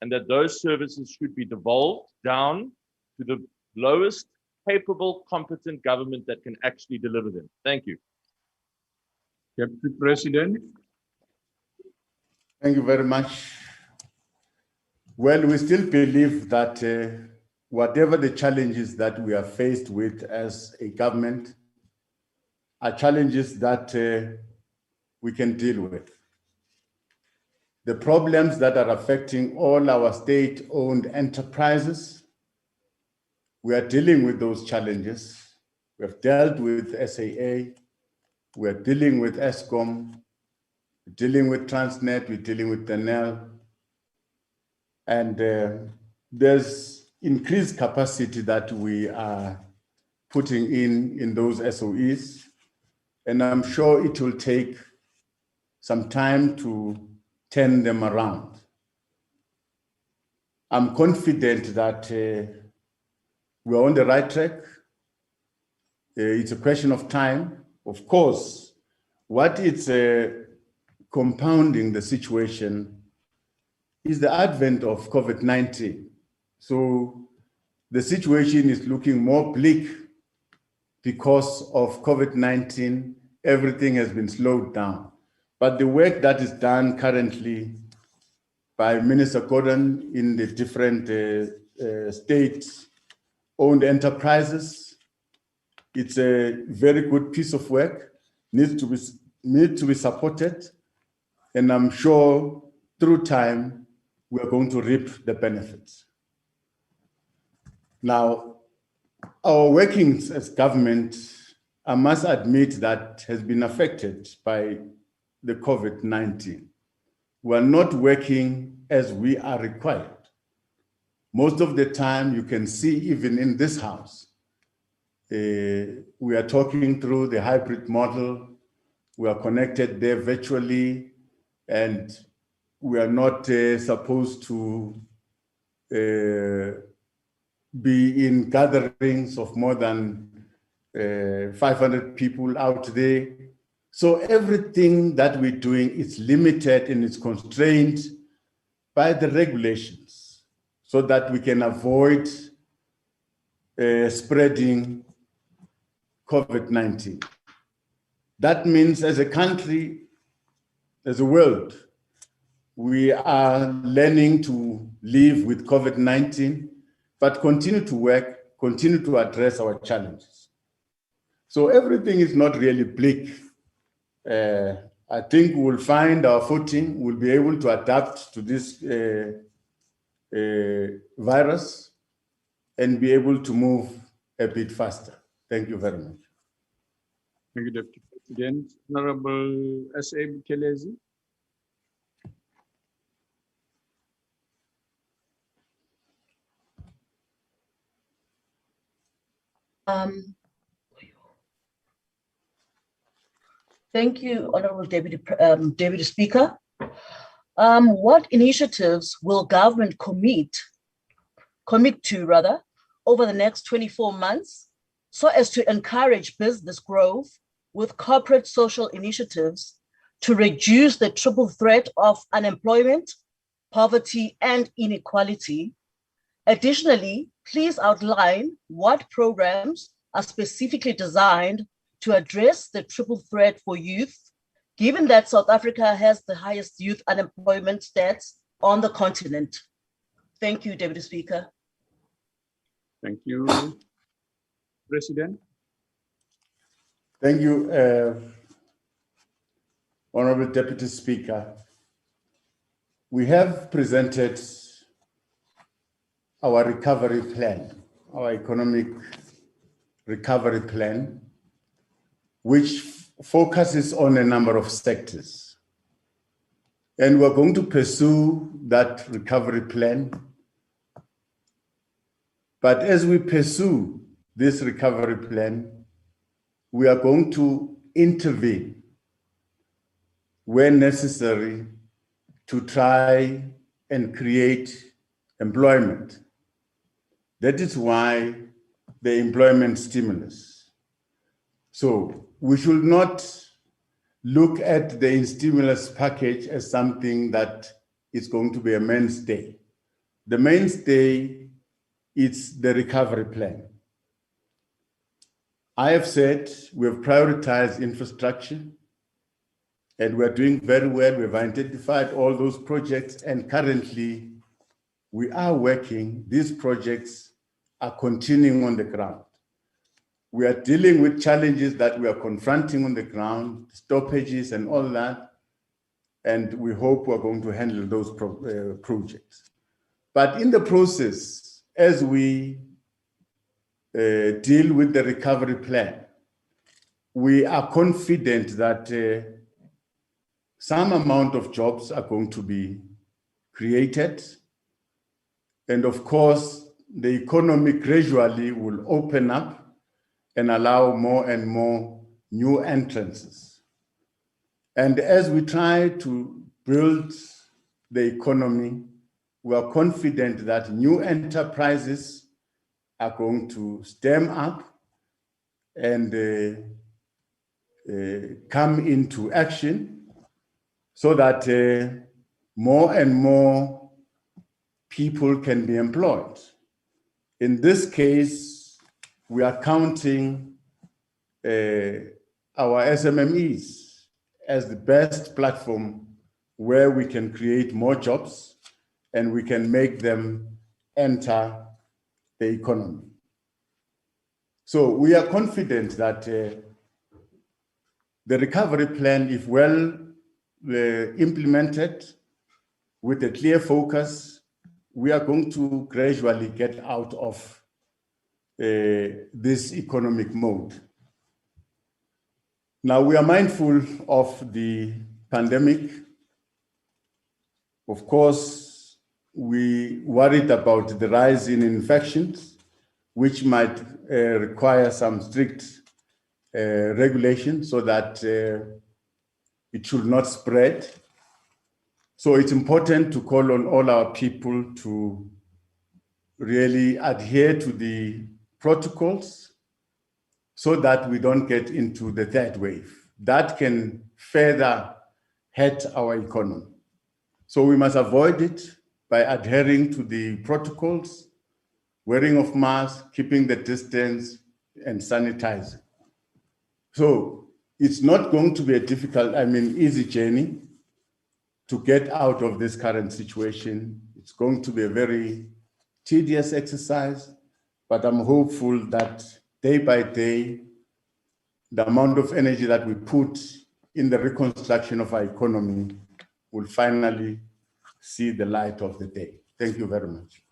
and that those services should be devolved down to the lowest capable, competent government that can actually deliver them. Thank you. Deputy President. Thank you very much. Well, we still believe that whatever the challenges that we are faced with as a government are challenges that we can deal with. The problems that are affecting all our state-owned enterprises, we are dealing with those challenges. We have dealt with SAA, we are dealing with ESCOM, we're dealing with Transnet, we're dealing with TENEL, and there's increased capacity that we are putting in those SOEs, and I'm sure it will take some time to turn them around. I'm confident that we're on the right track. It's a question of time. Of course, what is compounding the situation is the advent of COVID-19. So the situation is looking more bleak because of COVID-19. Everything has been slowed down. But the work that is done currently by Minister Gordon in the different state-owned enterprises, it's a very good piece of work, needs to be supported, and I'm sure through time, we are going to reap the benefits. Now, our workings as government, I must admit, that has been affected by the COVID-19. We're not working as we are required. Most of the time, you can see even in this house, we are talking through the hybrid model. We are connected there virtually, and we are not supposed to be in gatherings of more than 500 people out there. So everything that we're doing is limited and it's constrained by the regulations so that we can avoid spreading COVID-19. That means as a country, as a world, we are learning to live with COVID-19, but continue to work, continue to address our challenges. So everything is not really bleak. I think we'll find our footing, we'll be able to adapt to this virus and be able to move a bit faster. Thank you very much. Thank you, Deputy President. Honorable S.A. Buthelezi. Thank you, Honorable Deputy Speaker. What initiatives will government commit to over the next 24 months so as to encourage business growth with corporate social initiatives to reduce the triple threat of unemployment, poverty, and inequality? Additionally, please outline what programs are specifically designed to address the triple threat for youth, given that South Africa has the highest youth unemployment stats on the continent. Thank you, Deputy Speaker. Thank you, President. Thank you, Honorable Deputy Speaker. We have presented our recovery plan, our economic recovery plan, which focuses on a number of sectors. And we're going to pursue that recovery plan. But as we pursue this recovery plan, we are going to intervene where necessary to try and create employment. That is why the employment stimulus. So we should not look at the stimulus package as something that is going to be a mainstay. The mainstay is the recovery plan. I have said we have prioritized infrastructure and we're doing very well. We've identified all those projects and currently we are working. These projects are continuing on the ground. We are dealing with challenges that we are confronting on the ground, stoppages and all that, and we hope we're going to handle those projects. But in the process, as we deal with the recovery plan, we are confident that some amount of jobs are going to be created. And of course, the economy gradually will open up and allow more and more new entrances. And as we try to build the economy, we are confident that new enterprises are going to stem up and come into action so that more and more people can be employed. In this case, we are counting our SMMEs as the best platform where we can create more jobs and we can make them enter the economy. So we are confident that the recovery plan, if well implemented with a clear focus, we are going to gradually get out of this economic mode. Now, we are mindful of the pandemic. Of course, we worried about the rise in infections, which might require some strict regulation so that it should not spread. So it's important to call on all our people to really adhere to the protocols so that we don't get into the third wave. That can further hurt our economy. So we must avoid it by adhering to the protocols, wearing of masks, keeping the distance, and sanitizing. So it's not going to be a difficult, easy journey to get out of this current situation. It's going to be a very tedious exercise, but I'm hopeful that day by day, the amount of energy that we put in the reconstruction of our economy will finally see the light of the day. Thank you very much.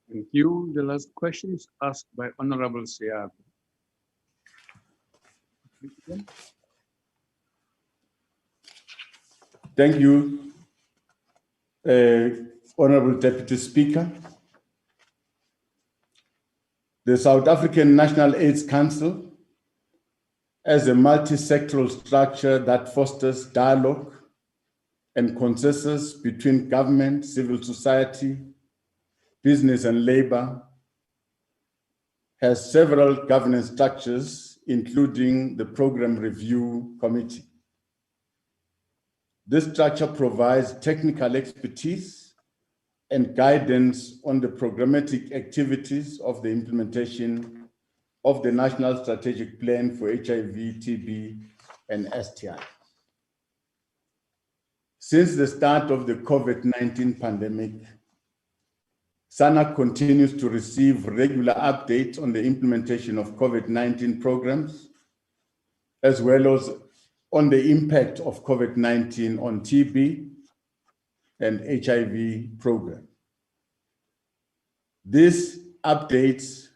Thank you. The last question is asked by Honorable Siago. Thank you, Honorable Deputy Speaker. The South African National AIDS Council, as a multi-sectoral structure that fosters dialogue and consensus between government, civil society, business and labor, has several governance structures, including the Program Review Committee. This structure provides technical expertise and guidance on the programmatic activities of the implementation of the National Strategic Plan for HIV, TB, and STI. Since the start of the COVID-19 pandemic, SANA continues to receive regular updates on the implementation of COVID-19 programs, as well as on the impact of COVID-19 on TB and HIV program. These updates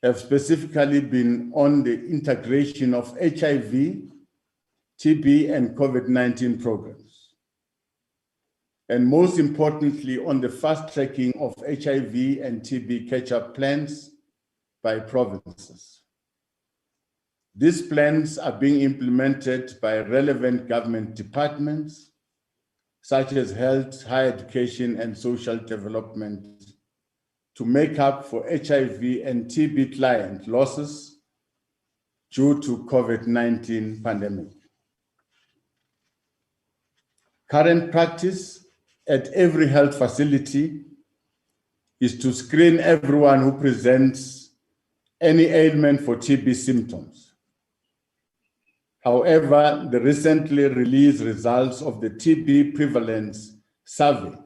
have specifically been on the integration of HIV, TB, and COVID-19 programs. And most importantly, on the fast tracking of HIV and TB catch-up plans by provinces. These plans are being implemented by relevant government departments, such as health, higher education, and social development, to make up for HIV and TB client losses due to COVID-19 pandemic. Current practice at every health facility is to screen everyone who presents any ailment for TB symptoms. However, the recently released results of the TB prevalence survey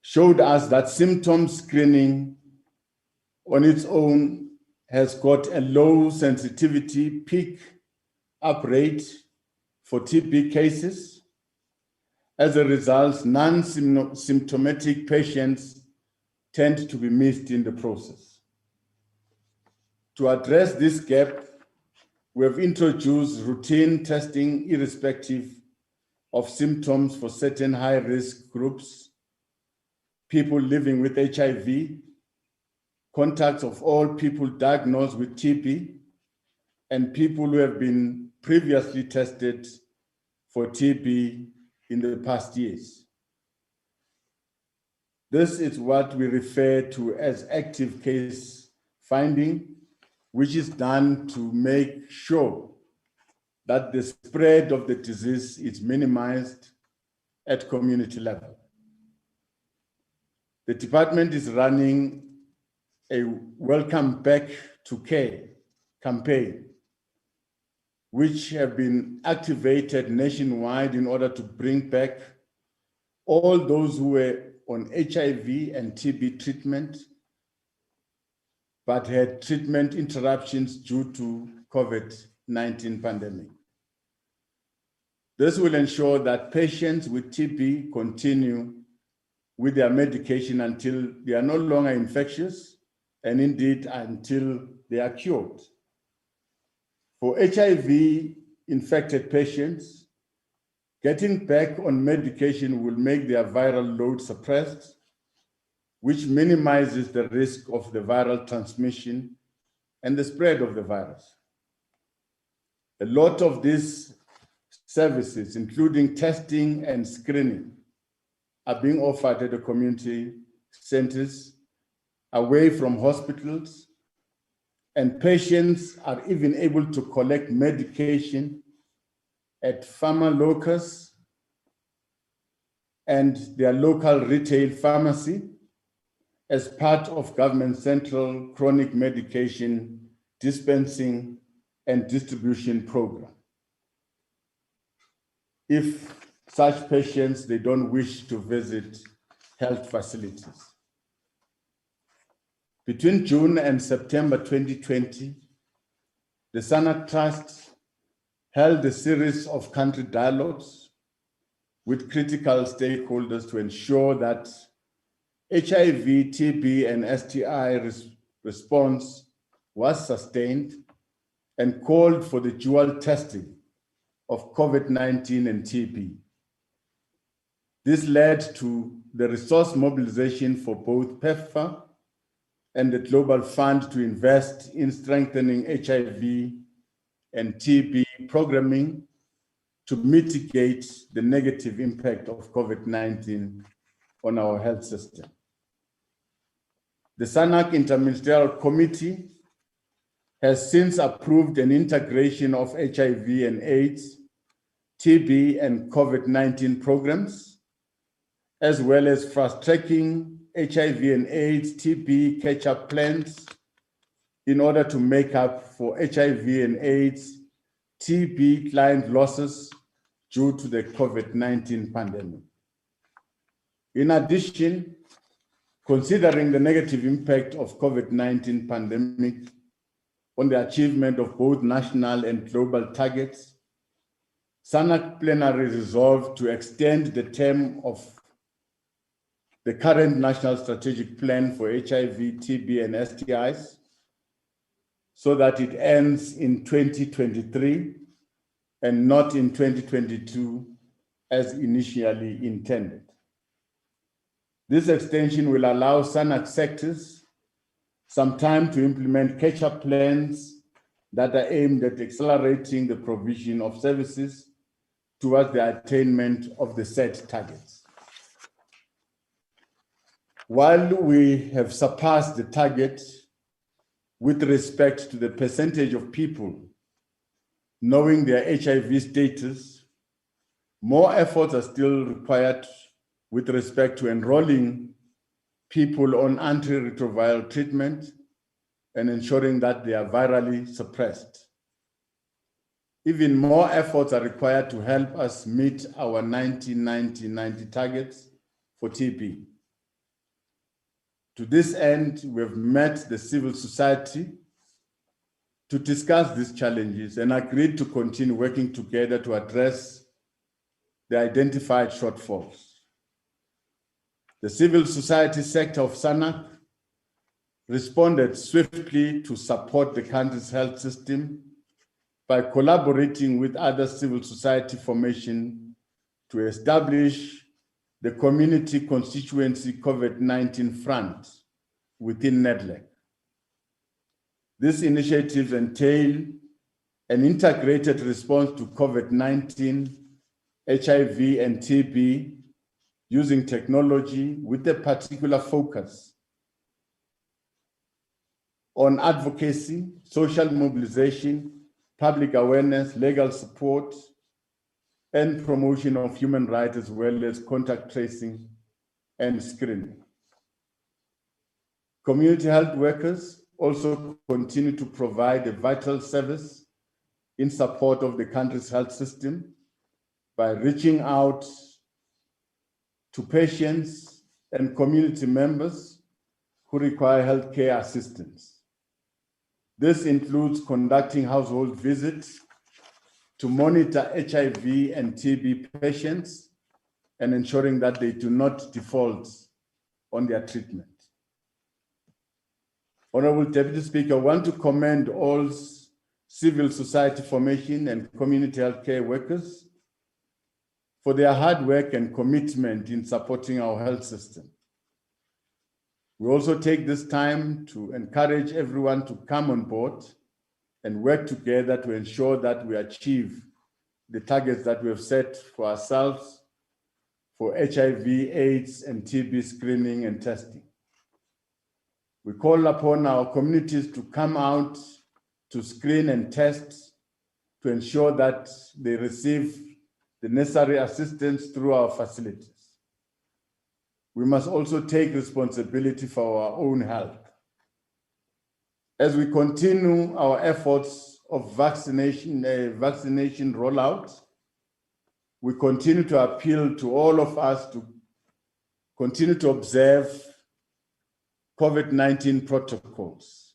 showed us that symptom screening on its own has got a low sensitivity peak up rate for TB cases. As a result, non-symptomatic patients tend to be missed in the process. To address this gap, we have introduced routine testing irrespective of symptoms for certain high-risk groups, people living with HIV, contacts of all people diagnosed with TB, and people who have been previously tested for TB in the past years. This is what we refer to as active case finding, which is done to make sure that the spread of the disease is minimized at community level. The department is running a Welcome Back to Care campaign, which have been activated nationwide in order to bring back all those who were on HIV and TB treatment, but had treatment interruptions due to COVID-19 pandemic. This will ensure that patients with TB continue with their medication until they are no longer infectious, and indeed until they are cured. For HIV-infected patients, getting back on medication will make their viral load suppressed, which minimizes the risk of the viral transmission and the spread of the virus. A lot of these services, including testing and screening, are being offered at the community centers away from hospitals, and patients are even able to collect medication at pharma locus and their local retail pharmacy as part of government central chronic medication dispensing and distribution program. If such patients, they don't wish to visit health facilities. Between June and September 2020, the SANAC Trust held a series of country dialogues with critical stakeholders to ensure that HIV, TB, and STI response was sustained and called for the dual testing of COVID-19 and TB. This led to the resource mobilization for both PEPFAR and the Global Fund to invest in strengthening HIV and TB programming to mitigate the negative impact of COVID-19 on our health system. The SANAC Interministerial Committee has since approved an integration of HIV and AIDS, TB, and COVID-19 programs, as well as fast-tracking HIV and AIDS, TB catch-up plans in order to make up for HIV and AIDS, TB client losses due to the COVID-19 pandemic. In addition, considering the negative impact of COVID-19 pandemic on the achievement of both national and global targets, SANAC Plenary resolved to extend the term of the current National Strategic Plan for HIV, TB, and STIs so that it ends in 2023 and not in 2022 as initially intended. This extension will allow SANAC sectors some time to implement catch-up plans that are aimed at accelerating the provision of services towards the attainment of the set targets. While we have surpassed the target with respect to the percentage of people knowing their HIV status, more efforts are still required with respect to enrolling people on antiretroviral treatment and ensuring that they are virally suppressed. Even more efforts are required to help us meet our 90-90-90 targets for TB. To this end, we have met the civil society to discuss these challenges and agreed to continue working together to address the identified shortfalls. The civil society sector of SANAC responded swiftly to support the country's health system by collaborating with other civil society formations to establish the Community Constituency COVID-19 Front within NEDLEC. These initiatives entail an integrated response to COVID-19, HIV, and TB using technology with a particular focus on advocacy, social mobilization, public awareness, legal support, and promotion of human rights, as well as contact tracing and screening. Community health workers also continue to provide a vital service in support of the country's health system by reaching out to patients and community members who require healthcare assistance. This includes conducting household visits to monitor HIV and TB patients and ensuring that they do not default on their treatment. Honorable Deputy Speaker, I want to commend all civil society formation and community healthcare workers for their hard work and commitment in supporting our health system. We also take this time to encourage everyone to come on board and work together to ensure that we achieve the targets that we have set for ourselves for HIV, AIDS, and TB screening and testing. We call upon our communities to come out to screen and test to ensure that they receive the necessary assistance through our facilities. We must also take responsibility for our own health. As we continue our efforts of vaccination rollout, we continue to appeal to all of us to continue to observe COVID-19 protocols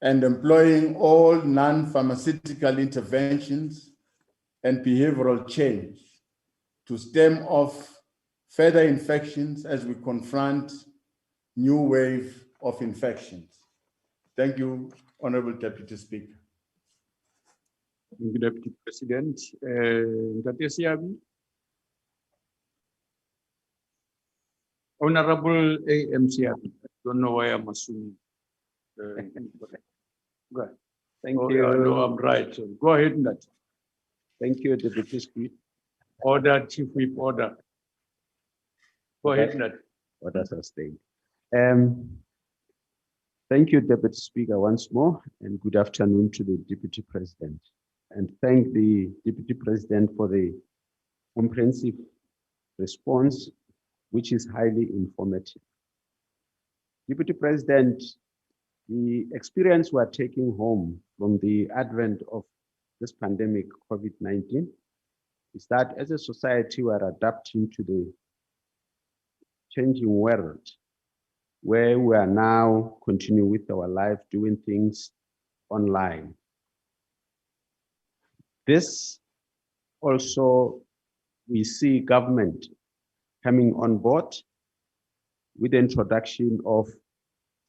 and employing all non-pharmaceutical interventions and behavioral change to stem off further infections as we confront new wave of infections. Thank you, Honorable Deputy Speaker. Thank you, Deputy President. Ngate Siabi. Honorable AMCR. I don't know why I'm assuming. Go ahead. Thank Oh, you. I know I'm right. So go ahead, Nat. Thank you, Deputy Speaker. Order, Chief Whip, order. Go ahead, Nat. Order sustained. Thank you, Deputy Speaker, once more, and good afternoon to the Deputy President. And thank the Deputy President for the comprehensive response, which is highly informative. Deputy President, the experience we are taking home from the advent of this pandemic, COVID-19, is that as a society, we are adapting to the changing world, where we are now continuing with our life, doing things online. This also, we see government coming on board with the introduction of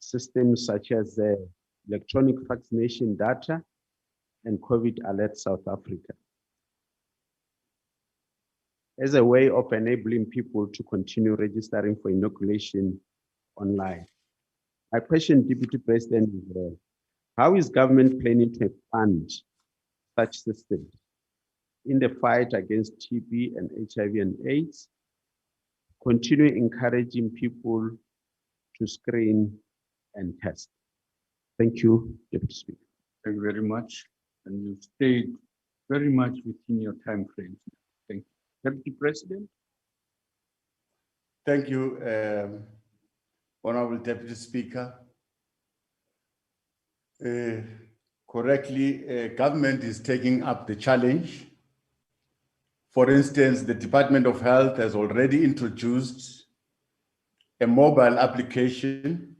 systems such as the electronic vaccination data and COVID Alert South Africa, as a way of enabling people to continue registering for inoculation online. My question, Deputy President, is how is government planning to expand such systems in the fight against TB and HIV and AIDS, continue encouraging people to screen and test? Thank you, Deputy Speaker. Thank you very much. And you stayed very much within your time frames. Thank you. Deputy President. Thank you, Honorable Deputy Speaker. Correctly, government is taking up the challenge. For instance, the Department of Health has already introduced a mobile application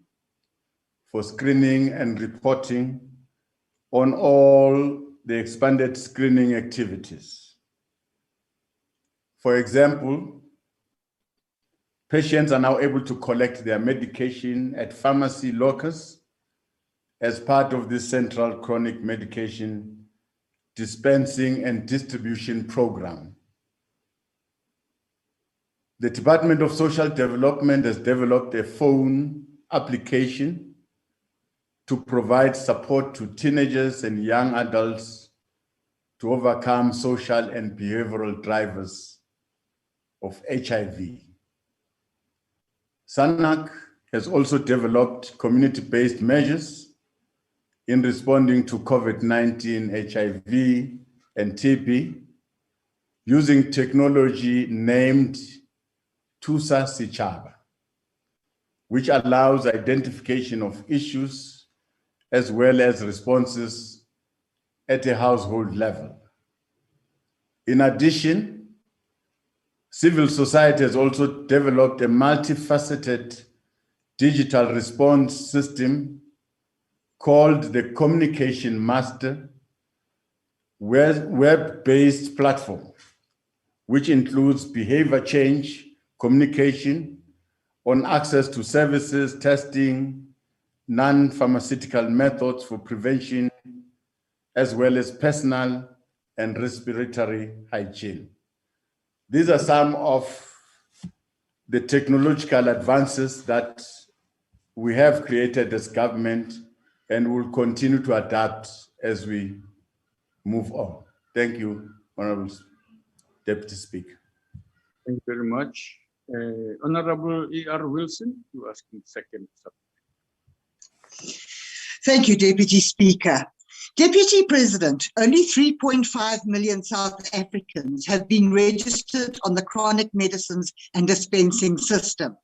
for screening and reporting on all the expanded screening activities. For example, patients are now able to collect their medication at pharmacy lockers as part of the central chronic medication dispensing and distribution program. The Department of Social Development has developed a phone application to provide support to teenagers and young adults to overcome social and behavioral drivers of HIV. SANAC has also developed community-based measures in responding to COVID-19, HIV, and TB using technology named Tusa Sichaba, which allows identification of issues as well as responses at a household level. In addition, civil society has also developed a multifaceted digital response system called the Communication Master web-based platform, which includes behavior change, communication on access to services, testing, non-pharmaceutical methods for prevention, as well as personal and respiratory hygiene. These are some of the technological advances that we have created as government and will continue to adapt as we move on. Thank you, Honorable Deputy Speaker. Thank you very much. Honorable E.R. Wilson, you asking second. Thank you, Deputy Speaker. Deputy President, only 3.5 million South Africans have been registered on the chronic medicines and dispensing system.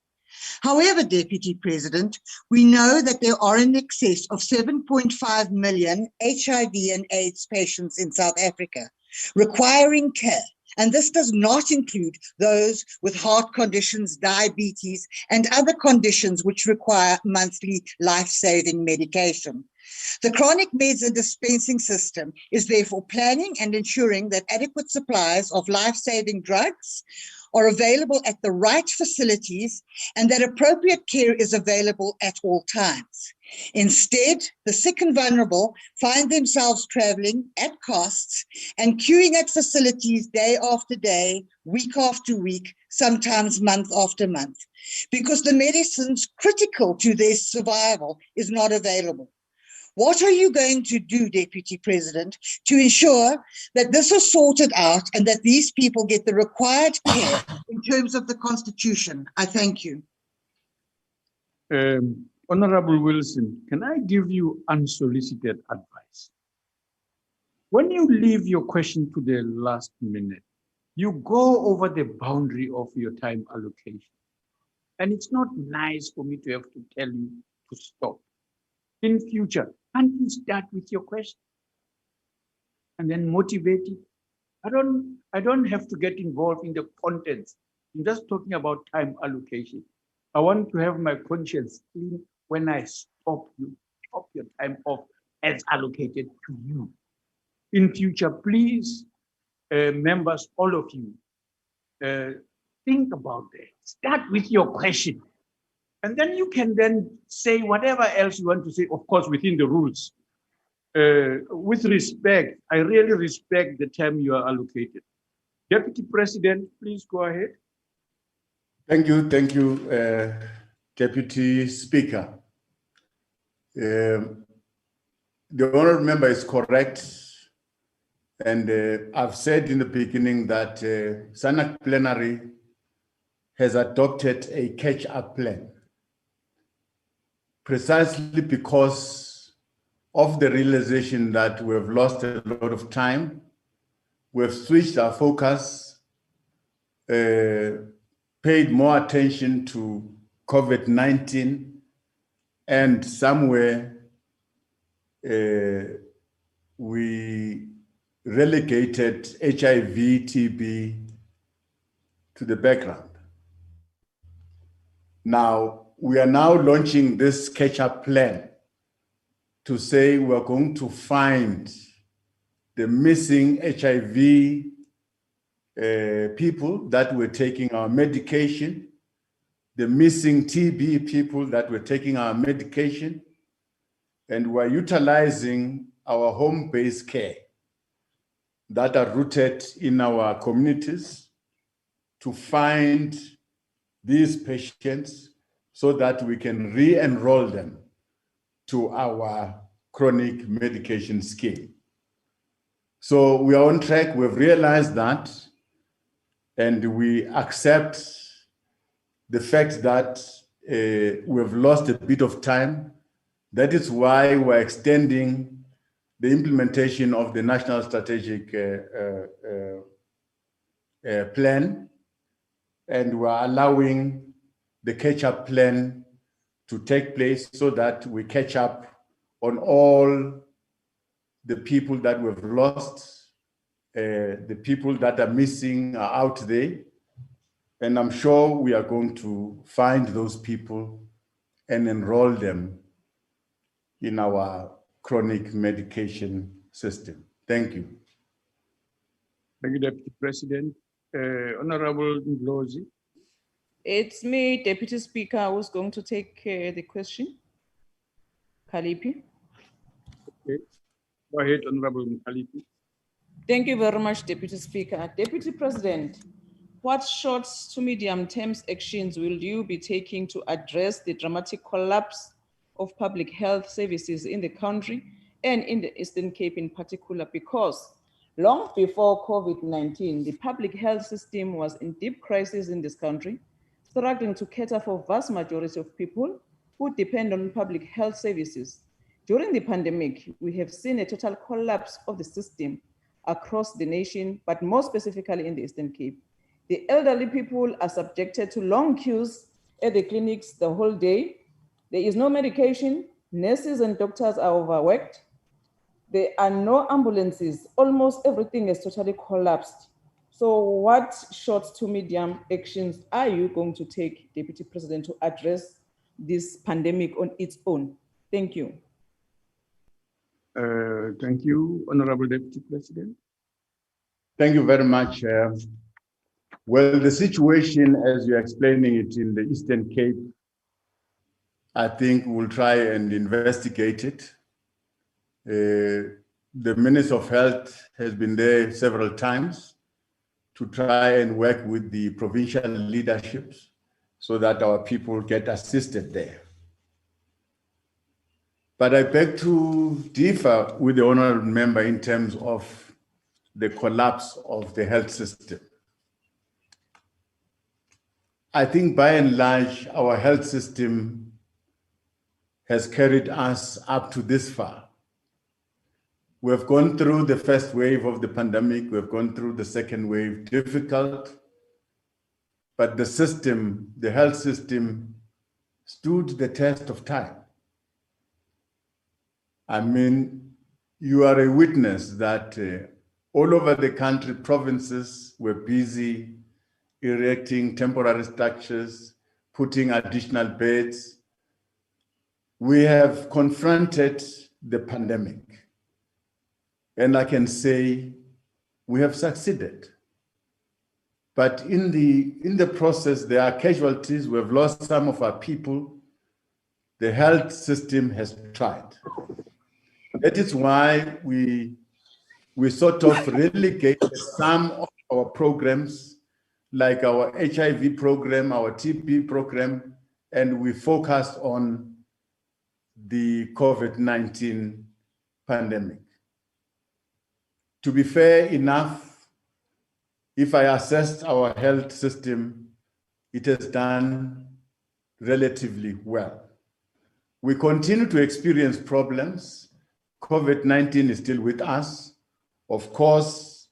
However, Deputy President, we know that there are in excess of 7.5 million HIV and AIDS patients in South Africa requiring care, and this does not include those with heart conditions, diabetes, and other conditions which require monthly life-saving medication. The chronic meds and dispensing system is therefore planning and ensuring that adequate supplies of life-saving drugs are available at the right facilities and that appropriate care is available at all times. Instead, the sick and vulnerable find themselves traveling at costs and queuing at facilities day after day, week after week, sometimes month after month, because the medicines critical to their survival is not available. What are you going to do, Deputy President, to ensure that this is sorted out and that these people get the required care in terms of the Constitution? I thank you. Honorable Wilson, can I give you unsolicited advice? When you leave your question to the last minute, you go over the boundary of your time allocation. And it's not nice for me to have to tell you to stop. In future, can't you start with your question and then motivate it? I don't have to get involved in the contents. I'm just talking about time allocation. I want to have my conscience clean when I stop your time off as allocated to you. In future, please, members, all of you, think about that. Start with your question. And then you can then say whatever else you want to say, of course, within the rules. With respect, I really respect the time you are allocated. Deputy President, please go ahead. Thank you, Deputy Speaker. The honourable member is correct. And I've said in the beginning that SANAC Plenary has adopted a catch-up plan, precisely because of the realization that we have lost a lot of time, we have switched our focus, paid more attention to COVID-19, and somewhere we relegated HIV, TB to the background. Now, we are now launching this catch-up plan to say we're going to find the missing HIV people that were taking our medication, the missing TB people that were taking our medication, and we're utilizing our home-based care that are rooted in our communities to find these patients so that we can re-enroll them to our chronic medication scheme. So we are on track, we've realized that, and we accept the fact that we've lost a bit of time. That is why we're extending the implementation of the National Strategic Plan, and we're allowing the catch-up plan to take place so that we catch up on all the people that we've lost, the people that are missing are out there, and I'm sure we are going to find those people and enroll them in our chronic medication system. Thank you. Thank you, Deputy President. Honorable Ndlozi. It's me, Deputy Speaker, who's going to take the question. Kalipi. Okay. Go ahead, Honorable Kalipi. Thank you very much, Deputy Speaker. Deputy President, what short to medium term actions will you be taking to address the dramatic collapse of public health services in the country and in the Eastern Cape in particular? Because long before COVID-19, the public health system was in deep crisis in this country, struggling to cater for vast majority of people who depend on public health services. During the pandemic, we have seen a total collapse of the system across the nation, but more specifically in the Eastern Cape. The elderly people are subjected to long queues at the clinics the whole day. There is no medication, nurses and doctors are overworked. There are no ambulances. Almost everything is totally collapsed. So what short to medium actions are you going to take, Deputy President, to address this pandemic on its own? Thank you. Thank you, Honorable Deputy President. Thank you very much. Well, the situation, as you're explaining it in the Eastern Cape, I think we'll try and investigate it. The Minister of Health has been there several times to try and work with the provincial leaderships so that our people get assisted there. But I beg to differ with the honorable member in terms of the collapse of the health system. I think by and large, our health system has carried us up to this far. We have gone through the first wave of the pandemic, we have gone through the second wave, difficult, but the system, the health system, stood the test of time. I mean, you are a witness that all over the country, provinces were busy erecting temporary structures, putting additional beds. We have confronted the pandemic, and I can say we have succeeded. But in the process, there are casualties. We have lost some of our people. The health system has tried. That is why we sort of relegated some of our programs, like our HIV program, our TB program, and we focused on the COVID-19 pandemic. To be fair enough, if I assessed our health system, it has done relatively well. We continue to experience problems, COVID-19 is still with us. Of course,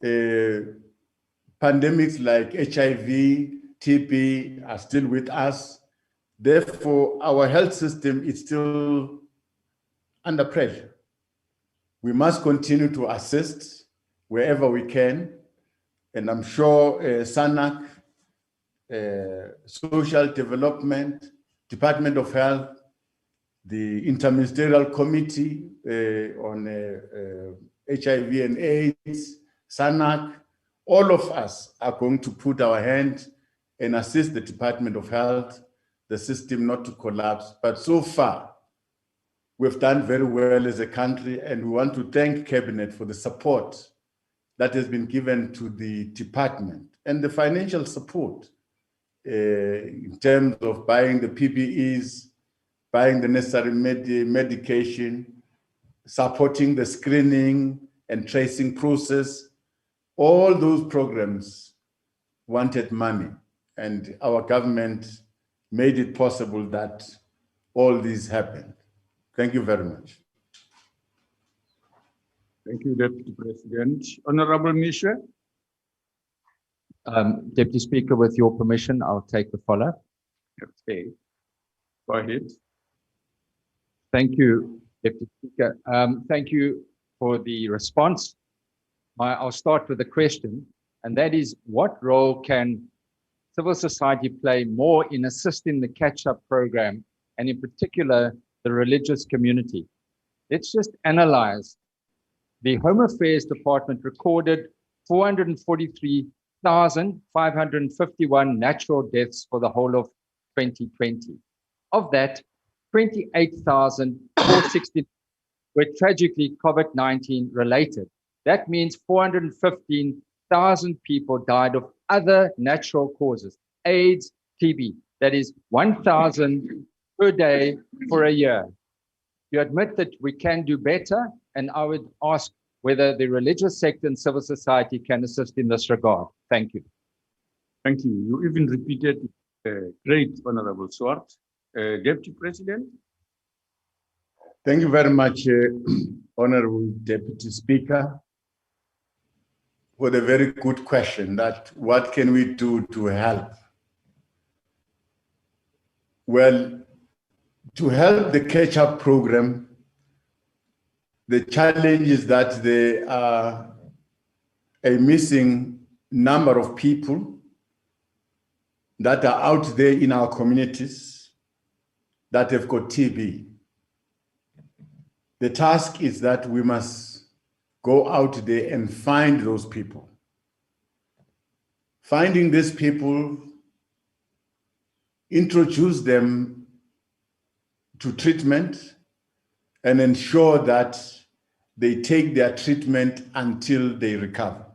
pandemics like HIV, TB are still with us. Therefore, our health system is still under pressure. We must continue to assist wherever we can. And I'm sure SANAC, Social Development, Department of Health, the Interministerial Committee on HIV and AIDS, SANAC, all of us are going to put our hand and assist the Department of Health, the system not to collapse. But so far, we've done very well as a country, and we want to thank Cabinet for the support that has been given to the department and the financial support in terms of buying the PPEs, buying the necessary medication, supporting the screening and tracing process. All those programs wanted money, and our government made it possible that all these happened. Thank you very much. Thank you, Deputy President. Honorable Misha. Deputy Speaker, with your permission, I'll take the follow-up. Okay, go ahead. Thank you, Deputy Speaker. Thank you for the response. I'll start with a question, and that is, what role can civil society play more in assisting the catch-up program, and in particular, the religious community? Let's just analyze. The Home Affairs Department recorded 443,551 natural deaths for the whole of 2020. Of that, 28,460 were tragically COVID-19 related. That means 415,000 people died of other natural causes, AIDS, TB. That is 1,000 per day for a year. You admit that we can do better, and I would ask whether the religious sector and civil society can assist in this regard. Thank you. Thank you. You even repeated great, Honorable Swart. Deputy President. Thank you very much, Honorable Deputy Speaker, for the very good question that what can we do to help? Well, to help the catch-up program, the challenge is that there are a missing number of people that are out there in our communities that have got TB. The task is that we must go out there and find those people. Finding these people, introduce them to treatment, and ensure that they take their treatment until they recover.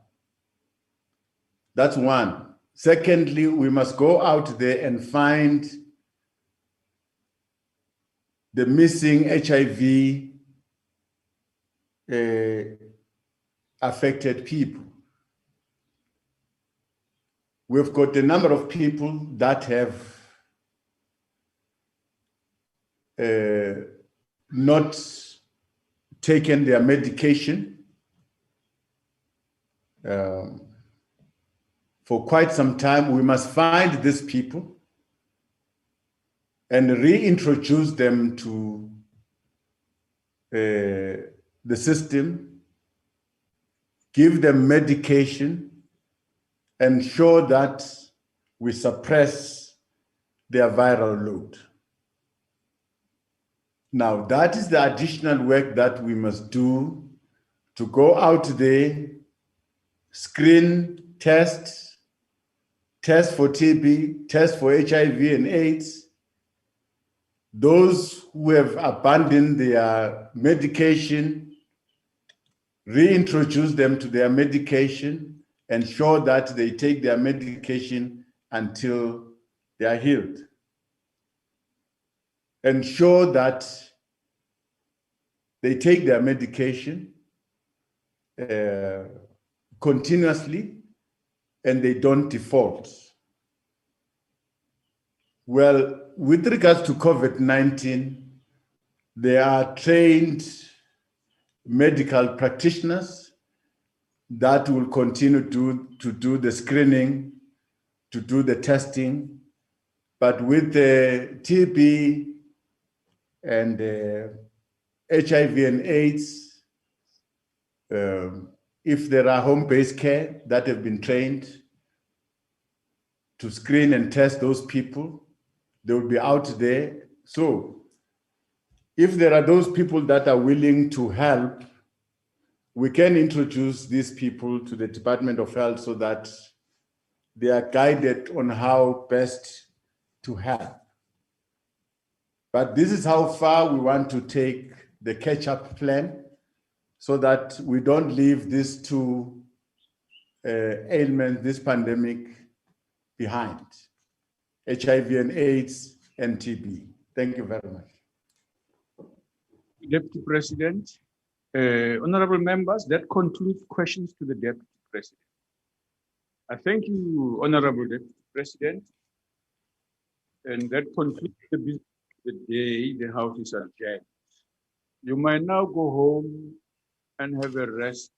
That's one. Secondly, we must go out there and find the missing HIV affected people. We've got a number of people that have not taken their medication for quite some time. We must find these people and reintroduce them to the system, give them medication, ensure that we suppress their viral load. Now, that is the additional work that we must do to go out there, screen, test for TB, test for HIV and AIDS. Those who have abandoned their medication, reintroduce them to their medication, ensure that they take their medication until they are healed. Ensure that they take their medication continuously and they don't default. Well, with regards to COVID-19, there are trained medical practitioners that will continue to do the screening, to do the testing. But with the TB and HIV and AIDS, if there are home-based care that have been trained to screen and test those people, they will be out there. So if there are those people that are willing to help, we can introduce these people to the Department of Health so that they are guided on how best to help. But this is how far we want to take the catch-up plan so that we don't leave these two ailments, this pandemic, behind: HIV and AIDS and TB. Thank you very much. Deputy President, honorable members, that concludes questions to the Deputy President. I thank you, Honorable Deputy President, and that concludes the business of the day. The House is adjourned. You might now go home and have a rest